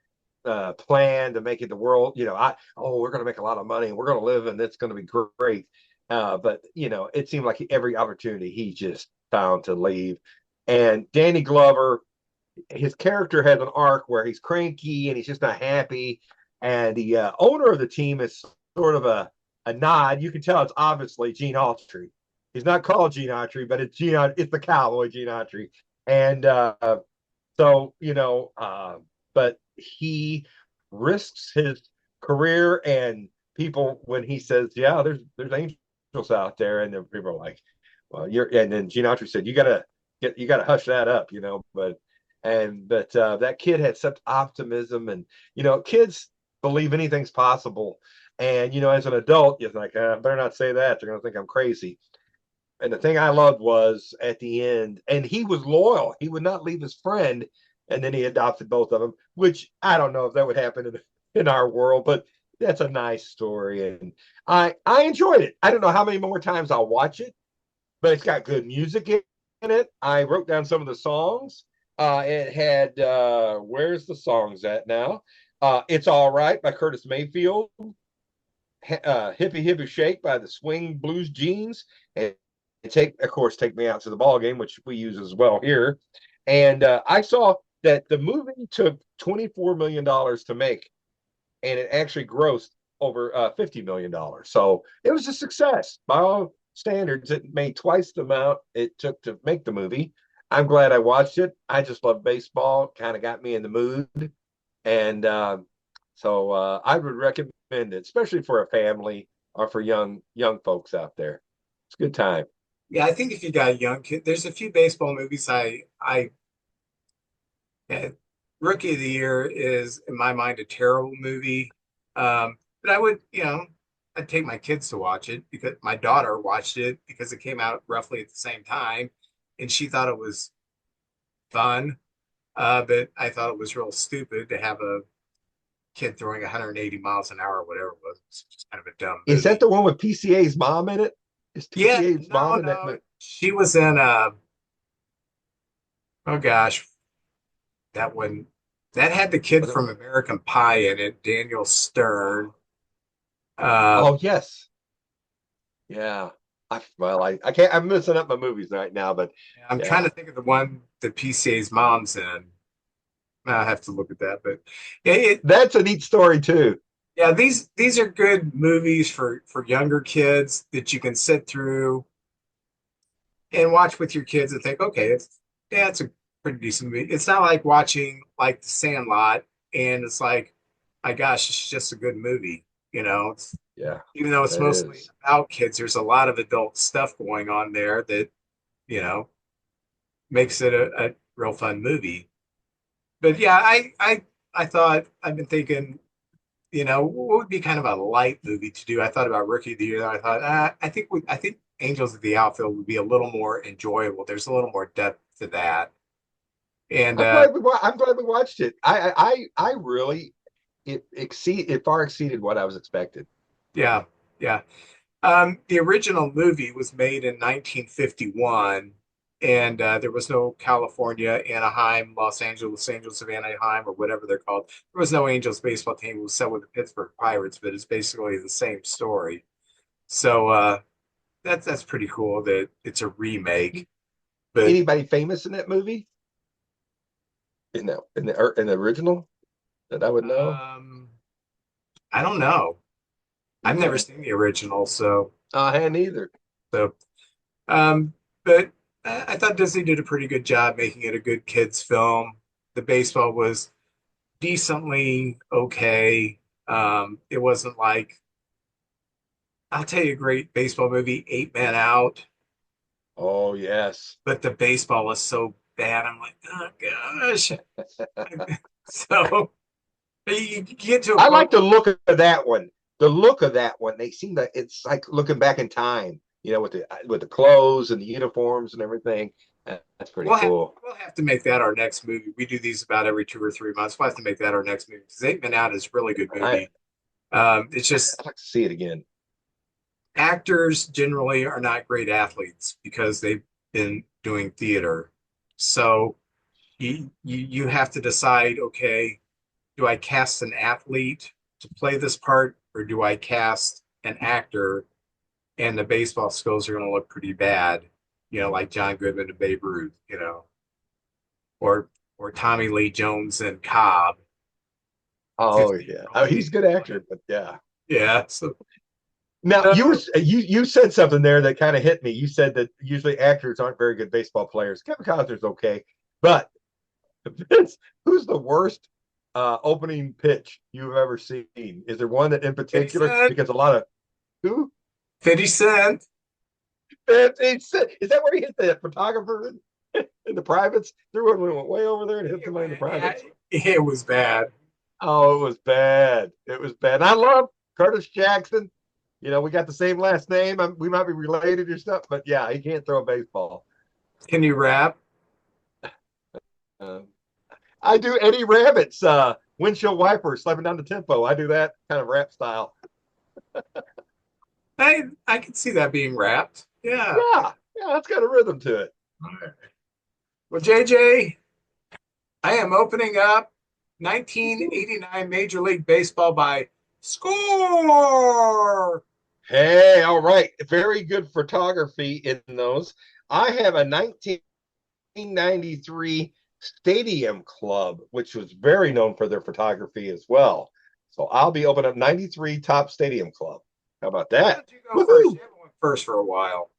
[SPEAKER 3] plan to make it the world. We're going to make a lot of money, and we're going to live, and it's going to be great. But it seemed like every opportunity he just found to leave. And Danny Glover, his character has an arc where he's cranky and he's just not happy. And the owner of the team is sort of a nod. You can tell it's obviously Gene Autry. He's not called Gene Autry, but it's the cowboy Gene Autry. And but he risks his career and people when he says, "Yeah, there's angels out there," and then people are like, "Well, and then Gene Autry said, "You gotta hush that up," But that kid had such optimism, and kids believe anything's possible. And as an adult, you're like, better not say that. They're gonna think I'm crazy. And the thing I loved was at the end, and he was loyal. He would not leave his friend, and then he adopted both of them, which I don't know if that would happen in our world, but that's a nice story, and I enjoyed it. I don't know how many more times I'll watch it, but it's got good music in it. I wrote down some of the songs. It had where's the songs at now? It's All Right by Curtis Mayfield, Hippie Hippie Shake by the Swing Blues Jeans, and Take Me Out to the Ball Game, which we use as well here. And I saw that the movie took $24 million to make, and it actually grossed over $50 million. So it was a success. By all standards, it made twice the amount it took to make the movie. I'm glad I watched it. I just love baseball. Kind of got me in the mood. And so I would recommend it, especially for a family or for young folks out there. It's a good time.
[SPEAKER 2] Yeah, I think if you got a young kid, there's a few baseball movies Rookie of the Year is, in my mind, a terrible movie. But I would, I'd take my kids to watch it because my daughter watched it because it came out roughly at the same time, and she thought it was fun. But I thought it was real stupid to have a kid throwing 180 miles an hour or whatever it was. It's just kind of a dumb movie.
[SPEAKER 3] Is that the one with PCA's mom in it? Is PCA's mom in that?
[SPEAKER 2] She was in oh gosh, that one that had the kid from American Pie in it, Daniel Stern.
[SPEAKER 3] Oh yes, yeah. I can't. I'm messing up my movies right now, but
[SPEAKER 2] I'm trying to think of the one that PCA's mom's in. I'll have to look at that, but yeah,
[SPEAKER 3] that's a neat story too.
[SPEAKER 2] Yeah, these are good movies for younger kids that you can sit through and watch with your kids and think, okay, it's a pretty decent movie. It's not like watching like The Sandlot and it's like, my gosh, it's just a good movie.
[SPEAKER 3] Yeah.
[SPEAKER 2] Even though it's mostly about kids, there's a lot of adult stuff going on there that, makes it a real fun movie. But yeah, I thought I've been thinking, what would be kind of a light movie to do? I thought about Rookie of the Year. I thought, I think Angels of the Outfield would be a little more enjoyable. There's a little more depth to that. And
[SPEAKER 3] I'm glad we watched it. I really it far exceeded what I was expected.
[SPEAKER 2] yeah, yeah. The original movie was made in 1951, and there was no California, Anaheim, Los Angeles of Anaheim, or whatever they're called. There was no Angels baseball team. It was set with the Pittsburgh Pirates, but it's basically the same story. So that's pretty cool that it's a remake. But
[SPEAKER 3] Anybody famous in that movie? In the original that I would know?
[SPEAKER 2] I don't know. I've never
[SPEAKER 3] Okay.
[SPEAKER 2] seen the original, so
[SPEAKER 3] I hadn't either.
[SPEAKER 2] so but I thought Disney did a pretty good job making it a good kids film. The baseball was decently okay. It wasn't like I'll tell you a great baseball movie, Eight Men Out,
[SPEAKER 3] Oh yes.
[SPEAKER 2] but the baseball is so bad. I'm like, oh gosh. So you get to a
[SPEAKER 3] I
[SPEAKER 2] point.
[SPEAKER 3] like the look of that one. The look of that one. They seem that it's like looking back in time, with the clothes and the uniforms and everything. That's pretty cool.
[SPEAKER 2] We'll have to make that our next movie. We do these about every 2 or 3 months. We'll have to make that our next movie because Eight Men Out is a really good
[SPEAKER 3] I
[SPEAKER 2] movie. It's just
[SPEAKER 3] I'd like to see it again.
[SPEAKER 2] actors generally are not great athletes because they've been doing theater. So you have to decide, okay, do I cast an athlete to play this part or do I cast an actor and the baseball skills are going to look pretty bad, like John Goodman and Babe Ruth, or Tommy Lee Jones and Cobb.
[SPEAKER 3] Oh yeah. Oh, he's a good actor, but yeah.
[SPEAKER 2] Yeah. So
[SPEAKER 3] Now
[SPEAKER 2] uh,
[SPEAKER 3] you said something there that kind of hit me. You said that usually actors aren't very good baseball players. Kevin Costner's okay, but Vince, who's the worst opening pitch you've ever seen? Is there one that in
[SPEAKER 2] 50
[SPEAKER 3] particular?
[SPEAKER 2] Cent,
[SPEAKER 3] Because a lot of who?
[SPEAKER 2] 50 Cent.
[SPEAKER 3] 15 Cent. Is that where he hit the photographer in the privates? Threw one when it went way over there and hit somebody in the privates.
[SPEAKER 2] It was bad.
[SPEAKER 3] Oh, it was bad. It was bad. And I love Curtis Jackson. We got the same last name. We might be related or stuff, but yeah, he can't throw a baseball.
[SPEAKER 2] Can you rap?
[SPEAKER 3] Uh, I do Eddie Rabbit's windshield wiper slapping down the tempo. I do that kind of rap style.
[SPEAKER 2] I can see that being rapped. Yeah.
[SPEAKER 3] Yeah, yeah, that's got a rhythm to it.
[SPEAKER 2] Well, JJ, I am opening up 1989 Major League Baseball by score.
[SPEAKER 3] Hey, all right. Very good photography in those. I have a 1993 Stadium Club, which was very known for their photography as well. So I'll be opening up 93 Top Stadium Club. How about
[SPEAKER 2] Why
[SPEAKER 3] that?
[SPEAKER 2] don't you go first?
[SPEAKER 3] Woohoo!
[SPEAKER 2] You haven't went first for a while.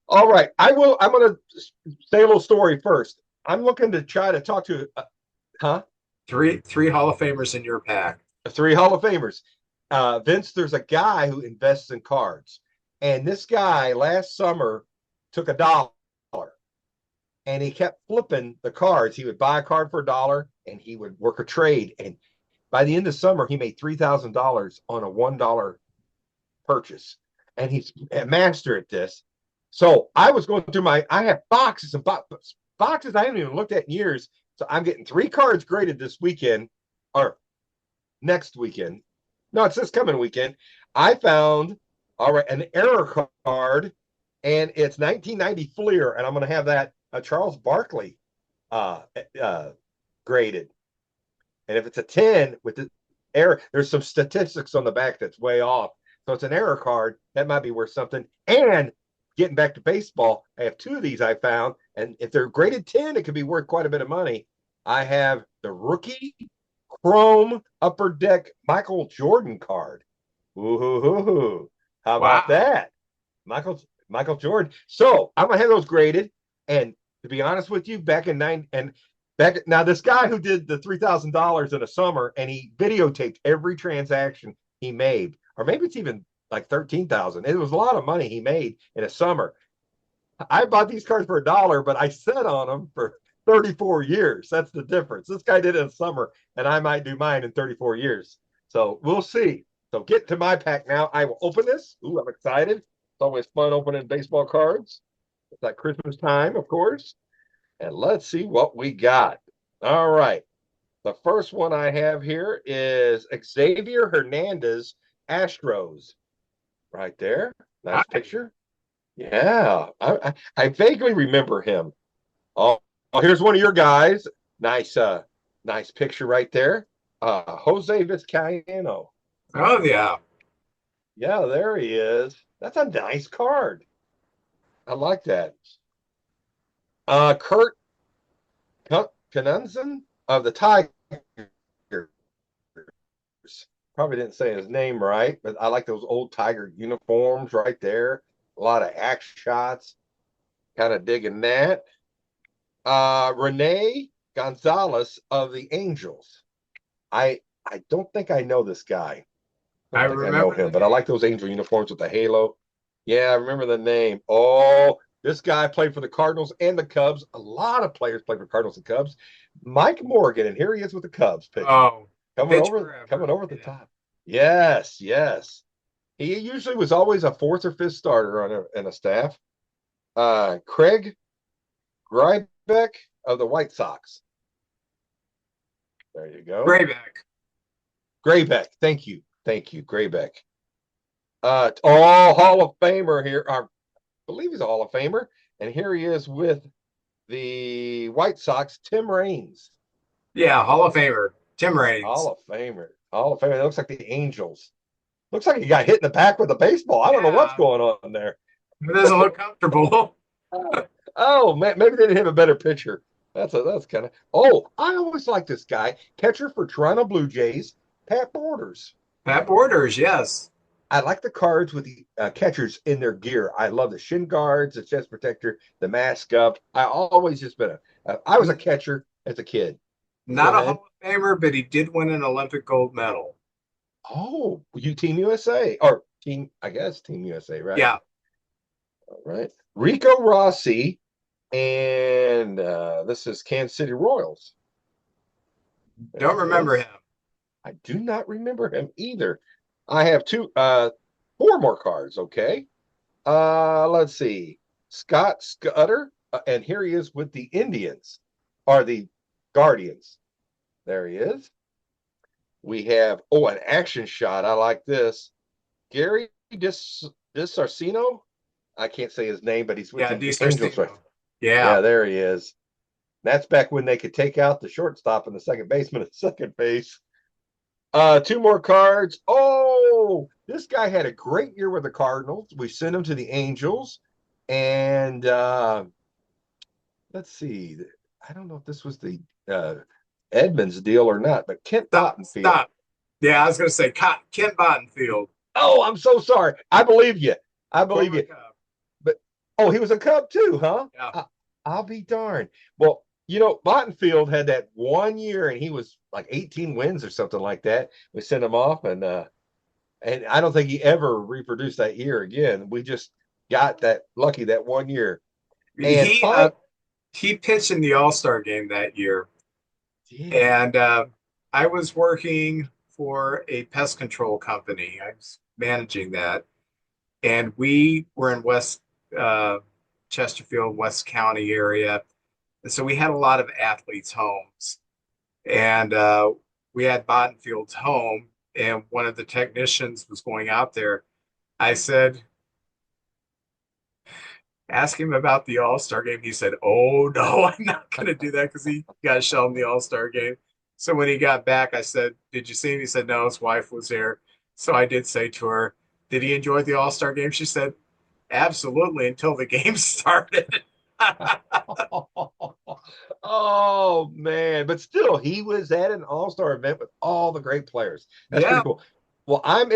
[SPEAKER 3] All right. I'm going to say a little story first. I'm looking to try to talk to, huh?
[SPEAKER 2] Three Hall of Famers in your pack.
[SPEAKER 3] 3 Hall of Famers. Vince, there's a guy who invests in cards. And this guy last summer took $1 and he kept flipping the cards. He would buy a card for $1 and he would work a trade. And by the end of summer, he made $3,000 on a $1 purchase. And he's a master at this. So I was going through I have boxes and boxes I haven't even looked at in years. So I'm getting 3 cards graded this weekend or next weekend. No, it's this coming weekend. I found an error card, and it's 1990 Fleer, and I'm going to have that Charles Barkley graded. And if it's a 10 with the error, there's some statistics on the back that's way off. So it's an error card that might be worth something. And getting back to baseball, I have 2 of these I found, and if they're graded 10, it could be worth quite a bit of money. I have the rookie Chrome Upper Deck Michael Jordan card. Ooh, how about that? Michael Jordan. So I'm gonna have those graded. And to be honest with you, now this guy who did the $3,000 in a summer and he videotaped every transaction he made, or maybe it's even like 13,000. It was a lot of money he made in a summer. I bought these cards for $1, but I sat on them for 34 years. That's the difference. This guy did it in summer, and I might do mine in 34 years. So we'll see. So get to my pack now. I will open this. Ooh, I'm excited. It's always fun opening baseball cards. It's like Christmas time, of course. And let's see what we got. All right. The first one I have here is Xavier Hernandez, Astros. Right there. Nice
[SPEAKER 2] Hi.
[SPEAKER 3] picture. Yeah. I vaguely remember him. Oh, here's one of your guys. Nice, nice picture right there. Jose Vizcaino.
[SPEAKER 2] Oh yeah.
[SPEAKER 3] Yeah, there he is. That's a nice card. I like that. Kurt Knudsen of the Tigers. Probably didn't say his name right, but I like those old Tiger uniforms right there. A lot of axe shots. Kind of digging that. Rene Gonzalez of the Angels. I don't think I know this guy. I
[SPEAKER 2] I
[SPEAKER 3] don't think I know
[SPEAKER 2] remember the
[SPEAKER 3] him, but I like
[SPEAKER 2] name.
[SPEAKER 3] those Angel uniforms with the halo. Yeah, I remember the name. Oh, this guy played for the Cardinals and the Cubs. A lot of players played for Cardinals and Cubs. Mike Morgan, and here he is with the Cubs pitching.
[SPEAKER 2] Oh, pitch
[SPEAKER 3] Coming
[SPEAKER 2] forever.
[SPEAKER 3] over the
[SPEAKER 2] Yeah.
[SPEAKER 3] top. Yes, yes. He usually was always a fourth or fifth starter on a staff. Craig Grybeck of the White Sox. There you go.
[SPEAKER 2] Grayback.
[SPEAKER 3] Graybeck. Thank you. Thank you. Graybeck. All Hall of Famer here. I believe he's a Hall of Famer. And here he is with the White Sox, Tim Raines.
[SPEAKER 2] Yeah, Hall of Famer. Tim
[SPEAKER 3] Hall
[SPEAKER 2] Raines.
[SPEAKER 3] of Famer. Hall of Famer. It looks like the Angels. Looks like he got hit in the back with a baseball. I don't know what's
[SPEAKER 2] Yeah.
[SPEAKER 3] going on there.
[SPEAKER 2] It doesn't look comfortable.
[SPEAKER 3] Oh, man, maybe they didn't have a better pitcher. That's kind of. Oh, I always like this guy, catcher for Toronto Blue Jays, Pat Borders.
[SPEAKER 2] Pat Borders, yes.
[SPEAKER 3] I like the cards with the catchers in their gear. I love the shin guards, the chest protector, the mask up. I always just been I was a catcher as a kid. Go
[SPEAKER 2] Not a
[SPEAKER 3] ahead.
[SPEAKER 2] Hall of Famer, but he did win an Olympic gold medal.
[SPEAKER 3] Oh, you Team USA or Team? I guess Team USA, right?
[SPEAKER 2] Yeah.
[SPEAKER 3] All right. Rico Rossi, and this is Kansas City Royals.
[SPEAKER 2] Don't
[SPEAKER 3] There he
[SPEAKER 2] remember
[SPEAKER 3] is.
[SPEAKER 2] him.
[SPEAKER 3] I do not remember him either. I have four more cards. Okay. Let's see. Scott Scudder, and here he is with the Indians, or the Guardians. There he is. We have an action shot. I like this. Gary Disarcino. I can't say his name, but he's with
[SPEAKER 2] Yeah,
[SPEAKER 3] the Angels. Right?
[SPEAKER 2] DiSarcino. Yeah.
[SPEAKER 3] Yeah, there he is. That's back when they could take out the shortstop and the second baseman at second base. Two more cards. Oh, this guy had a great year with the Cardinals. We sent him to the Angels. And let's see. I don't know if this was the Edmonds deal or not, but Kent
[SPEAKER 2] Stop.
[SPEAKER 3] Ottenfield.
[SPEAKER 2] Stop. Yeah, I was going to say Ken Bottenfield.
[SPEAKER 3] Oh, I'm so sorry. I believe you. I believe
[SPEAKER 2] Former
[SPEAKER 3] you.
[SPEAKER 2] Cub.
[SPEAKER 3] But he was a Cub too, huh?
[SPEAKER 2] Yeah.
[SPEAKER 3] I'll be darned. Well, Bottenfield had that 1 year, and he was like 18 wins or something like that. We sent him off, and I don't think he ever reproduced that year again. We just got that lucky that 1 year. And
[SPEAKER 2] He
[SPEAKER 3] fine,
[SPEAKER 2] he pitched in the All-Star game that year.
[SPEAKER 3] yeah.
[SPEAKER 2] And I was working for a pest control company. I was managing that. And we were in West Chesterfield, West County area. And so we had a lot of athletes' homes. And we had Bottenfield's home. And one of the technicians was going out there. I said, ask him about the All-Star game. He said, oh, no, I'm not going to do that because he got shelled in the All-Star game. So when he got back, I said, did you see him? He said, no, his wife was there. So I did say to her, did he enjoy the All-Star game? She said, absolutely, until the game started.
[SPEAKER 3] Oh man, but still, he was at an all-star event with all the great players. That's
[SPEAKER 2] Yeah,
[SPEAKER 3] pretty cool. Well,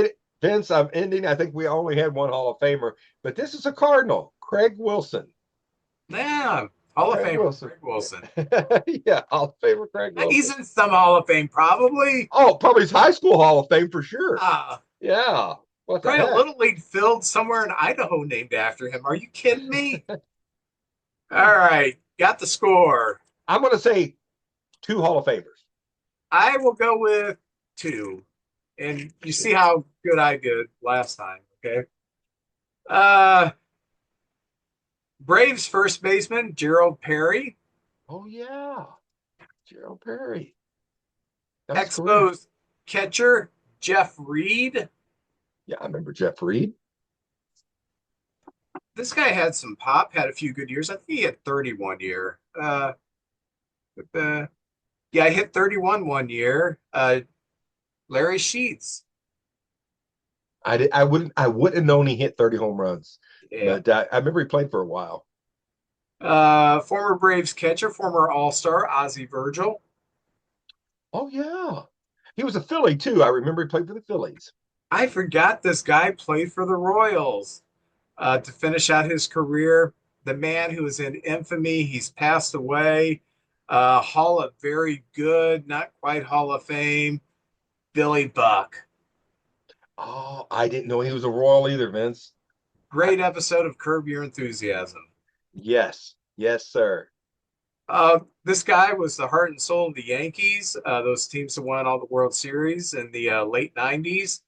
[SPEAKER 3] Vince. I'm ending. I think we only had one Hall of Famer, but this is a Cardinal, Craig Wilson.
[SPEAKER 2] yeah. Hall of
[SPEAKER 3] Craig
[SPEAKER 2] Famer,
[SPEAKER 3] Wilson.
[SPEAKER 2] Craig Wilson.
[SPEAKER 3] Yeah, Hall of Famer Craig
[SPEAKER 2] He's
[SPEAKER 3] Wilson.
[SPEAKER 2] in some Hall of Fame, probably.
[SPEAKER 3] Oh, probably his high school Hall of Fame for sure.
[SPEAKER 2] Uh,
[SPEAKER 3] Yeah. What the
[SPEAKER 2] Probably a
[SPEAKER 3] heck?
[SPEAKER 2] little league field somewhere in Idaho named after him. Are you kidding me? All right, got the score.
[SPEAKER 3] I'm going to say two Hall of Famers.
[SPEAKER 2] I will go with two. And you see how good I did last time, okay? Uh Braves first baseman Gerald Perry.
[SPEAKER 3] Oh yeah, Gerald Perry. Nice career.
[SPEAKER 2] Expos catcher Jeff Reed.
[SPEAKER 3] Yeah, I remember Jeff Reed.
[SPEAKER 2] This guy had some pop, had a few good years. I think he had 31 year. Uh, yeah, I hit 31 one year. Larry Sheets.
[SPEAKER 3] I wouldn't have known he hit 30 home runs,
[SPEAKER 2] Yeah.
[SPEAKER 3] but I remember he played for a while.
[SPEAKER 2] Former Braves catcher, former All-Star Ozzie Virgil.
[SPEAKER 3] Oh yeah, he was a Philly too. I remember he played for the Phillies.
[SPEAKER 2] I forgot this guy played for the Royals. To finish out his career, the man who is in infamy, he's passed away. Hall of Very Good, not quite Hall of Fame, Billy Buck.
[SPEAKER 3] Oh, I didn't know he was a Royal either, Vince.
[SPEAKER 2] Great episode of Curb Your Enthusiasm.
[SPEAKER 3] Yes, yes, sir.
[SPEAKER 2] This guy was the heart and soul of the Yankees, those teams that won all the World Series in the late 90s.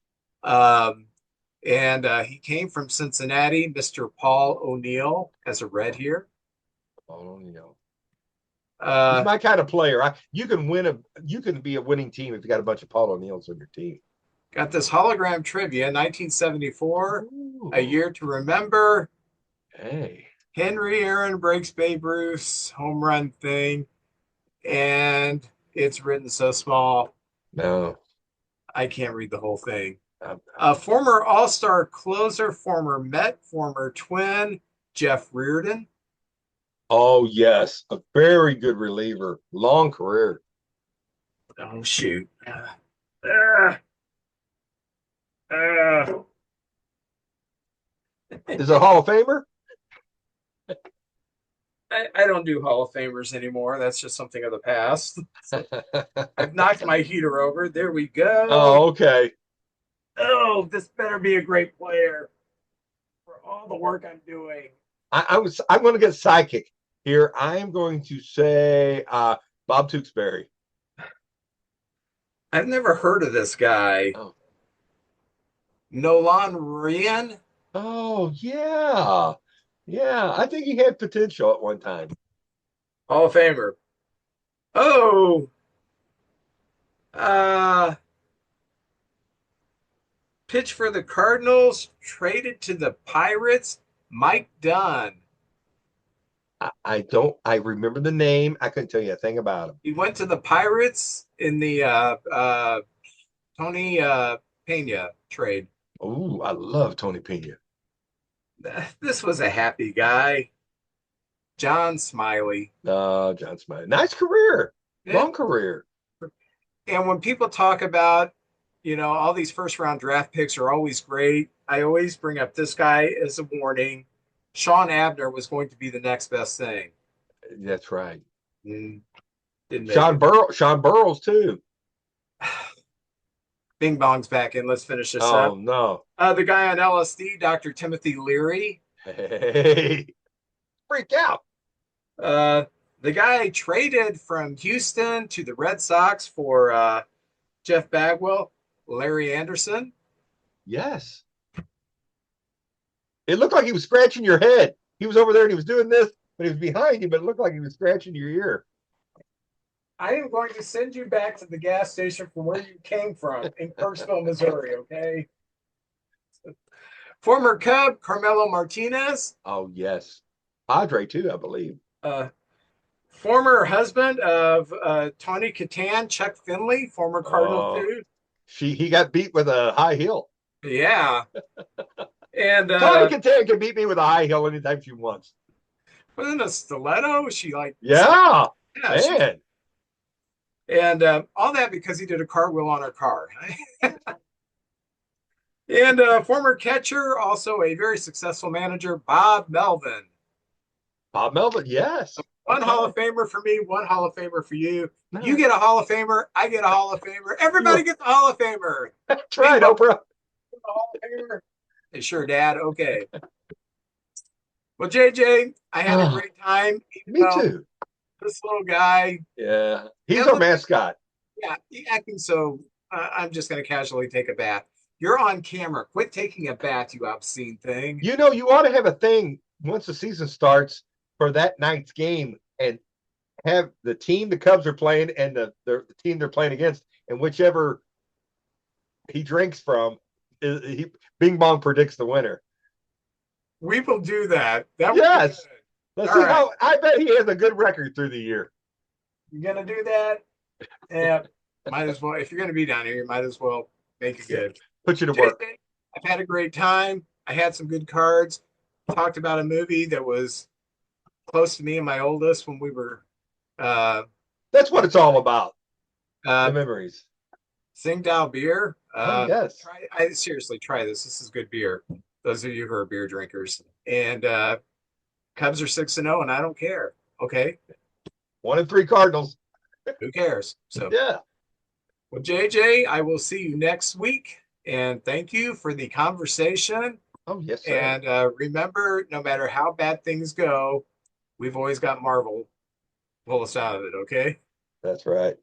[SPEAKER 2] Um, and he came from Cincinnati, Mr. Paul O'Neill, as a red here.
[SPEAKER 3] Oh, you know, he's
[SPEAKER 2] Uh,
[SPEAKER 3] my kind of player. You can be a winning team if you got a bunch of Paul O'Neills on your team.
[SPEAKER 2] got this hologram trivia, 1974, A
[SPEAKER 3] Ooh,
[SPEAKER 2] Year to Remember.
[SPEAKER 3] hey,
[SPEAKER 2] Henry Aaron breaks Babe Ruth's home run thing, and it's written so small,
[SPEAKER 3] no.
[SPEAKER 2] I can't read the whole thing.
[SPEAKER 3] Um,
[SPEAKER 2] A former All-Star closer, former Met, former Twin, Jeff Reardon.
[SPEAKER 3] oh yes, a very good reliever, long career.
[SPEAKER 2] Oh shoot. Uh, uh,
[SPEAKER 3] Is a Hall of Famer?
[SPEAKER 2] I don't do Hall of Famers anymore. That's just something of the past. I've knocked my heater over. There we go.
[SPEAKER 3] Oh, okay.
[SPEAKER 2] Oh, this better be a great player for all the work I'm doing.
[SPEAKER 3] I'm going to get psychic here. I am going to say Bob Tewksbury.
[SPEAKER 2] I've never heard of this guy.
[SPEAKER 3] Oh,
[SPEAKER 2] Nolan Ryan.
[SPEAKER 3] oh yeah, yeah. I think he had potential at one time.
[SPEAKER 2] Hall of Famer. Oh, uh, pitch for the Cardinals, traded to the Pirates, Mike Dunn.
[SPEAKER 3] I don't. I remember the name. I couldn't tell you a thing about him.
[SPEAKER 2] He went to the Pirates in the Tony Pena trade.
[SPEAKER 3] Oh, I love Tony Pena.
[SPEAKER 2] This was a happy guy. John Smiley.
[SPEAKER 3] John Smith. Nice career.
[SPEAKER 2] Yeah.
[SPEAKER 3] Long career.
[SPEAKER 2] And when people talk about, all these first round draft picks are always great, I always bring up this guy as a warning. Sean Abner was going to be the next best thing.
[SPEAKER 3] That's right.
[SPEAKER 2] Didn't make it.
[SPEAKER 3] Sean Burrows too.
[SPEAKER 2] Bing Bong's back in. Let's finish this
[SPEAKER 3] Oh
[SPEAKER 2] up.
[SPEAKER 3] no.
[SPEAKER 2] The guy on LSD, Dr. Timothy Leary.
[SPEAKER 3] Hey, freak out.
[SPEAKER 2] The guy traded from Houston to the Red Sox for Jeff Bagwell, Larry Anderson.
[SPEAKER 3] Yes. It looked like he was scratching your head. He was over there and he was doing this, but he was behind you, but it looked like he was scratching your ear.
[SPEAKER 2] I am going to send you back to the gas station from where you came from in Kirksville, Missouri, okay? Former Cub, Carmelo Martinez.
[SPEAKER 3] Oh, yes. Padre, too, I believe.
[SPEAKER 2] Former husband of Tawny Katan, Chuck Finley, former Cardinal, too.
[SPEAKER 3] He got beat with a high heel.
[SPEAKER 2] Yeah. And
[SPEAKER 3] Tawny Katan can beat me with a high heel anytime she wants.
[SPEAKER 2] Wasn't a stiletto? She
[SPEAKER 3] Yeah,
[SPEAKER 2] man. And all that because he did a cartwheel on her car. And former catcher, also a very successful manager, Bob Melvin.
[SPEAKER 3] Bob Melvin, yes.
[SPEAKER 2] One Hall of Famer for me, one Hall of Famer for you. No. You get a Hall of Famer, I get a Hall of Famer. Everybody gets a Hall of Famer.
[SPEAKER 3] That's right, Oprah.
[SPEAKER 2] Hall of Famer. Hey, sure, Dad. Okay. Well, JJ, I had a great time.
[SPEAKER 3] Me too.
[SPEAKER 2] This little guy.
[SPEAKER 3] Yeah. He's our mascot.
[SPEAKER 2] Yeah, acting so. I'm just going to casually take a bath. You're on camera. Quit taking a bath, you obscene thing.
[SPEAKER 3] You ought to have a thing once the season starts for that night's game, and have the team the Cubs are playing and the team they're playing against, and whichever he drinks from, Bing Bong predicts the winner.
[SPEAKER 2] We will do that. That would be
[SPEAKER 3] Yes.
[SPEAKER 2] good.
[SPEAKER 3] Let's
[SPEAKER 2] All
[SPEAKER 3] see
[SPEAKER 2] right.
[SPEAKER 3] how. I bet he has a good record through the year.
[SPEAKER 2] You're gonna do that? Yeah. Might as well. If you're gonna be down here, you might as well make it good.
[SPEAKER 3] Put you to work.
[SPEAKER 2] JJ, I've had a great time. I had some good cards. Talked about a movie that was close to me and my oldest when we were
[SPEAKER 3] That's what it's all about. The
[SPEAKER 2] uh,
[SPEAKER 3] memories.
[SPEAKER 2] Tsingtao beer.
[SPEAKER 3] Oh yes.
[SPEAKER 2] I seriously try this. This is good beer. Those of you who are beer drinkers. And Cubs are 6-0, and I don't care. Okay,
[SPEAKER 3] 1-3 Cardinals.
[SPEAKER 2] who cares? So,
[SPEAKER 3] Yeah.
[SPEAKER 2] well, JJ, I will see you next week. And thank you for the conversation.
[SPEAKER 3] Oh yes, sir.
[SPEAKER 2] And remember, no matter how bad things go, we've always got Marvel pull us out of it. Okay.
[SPEAKER 3] That's right.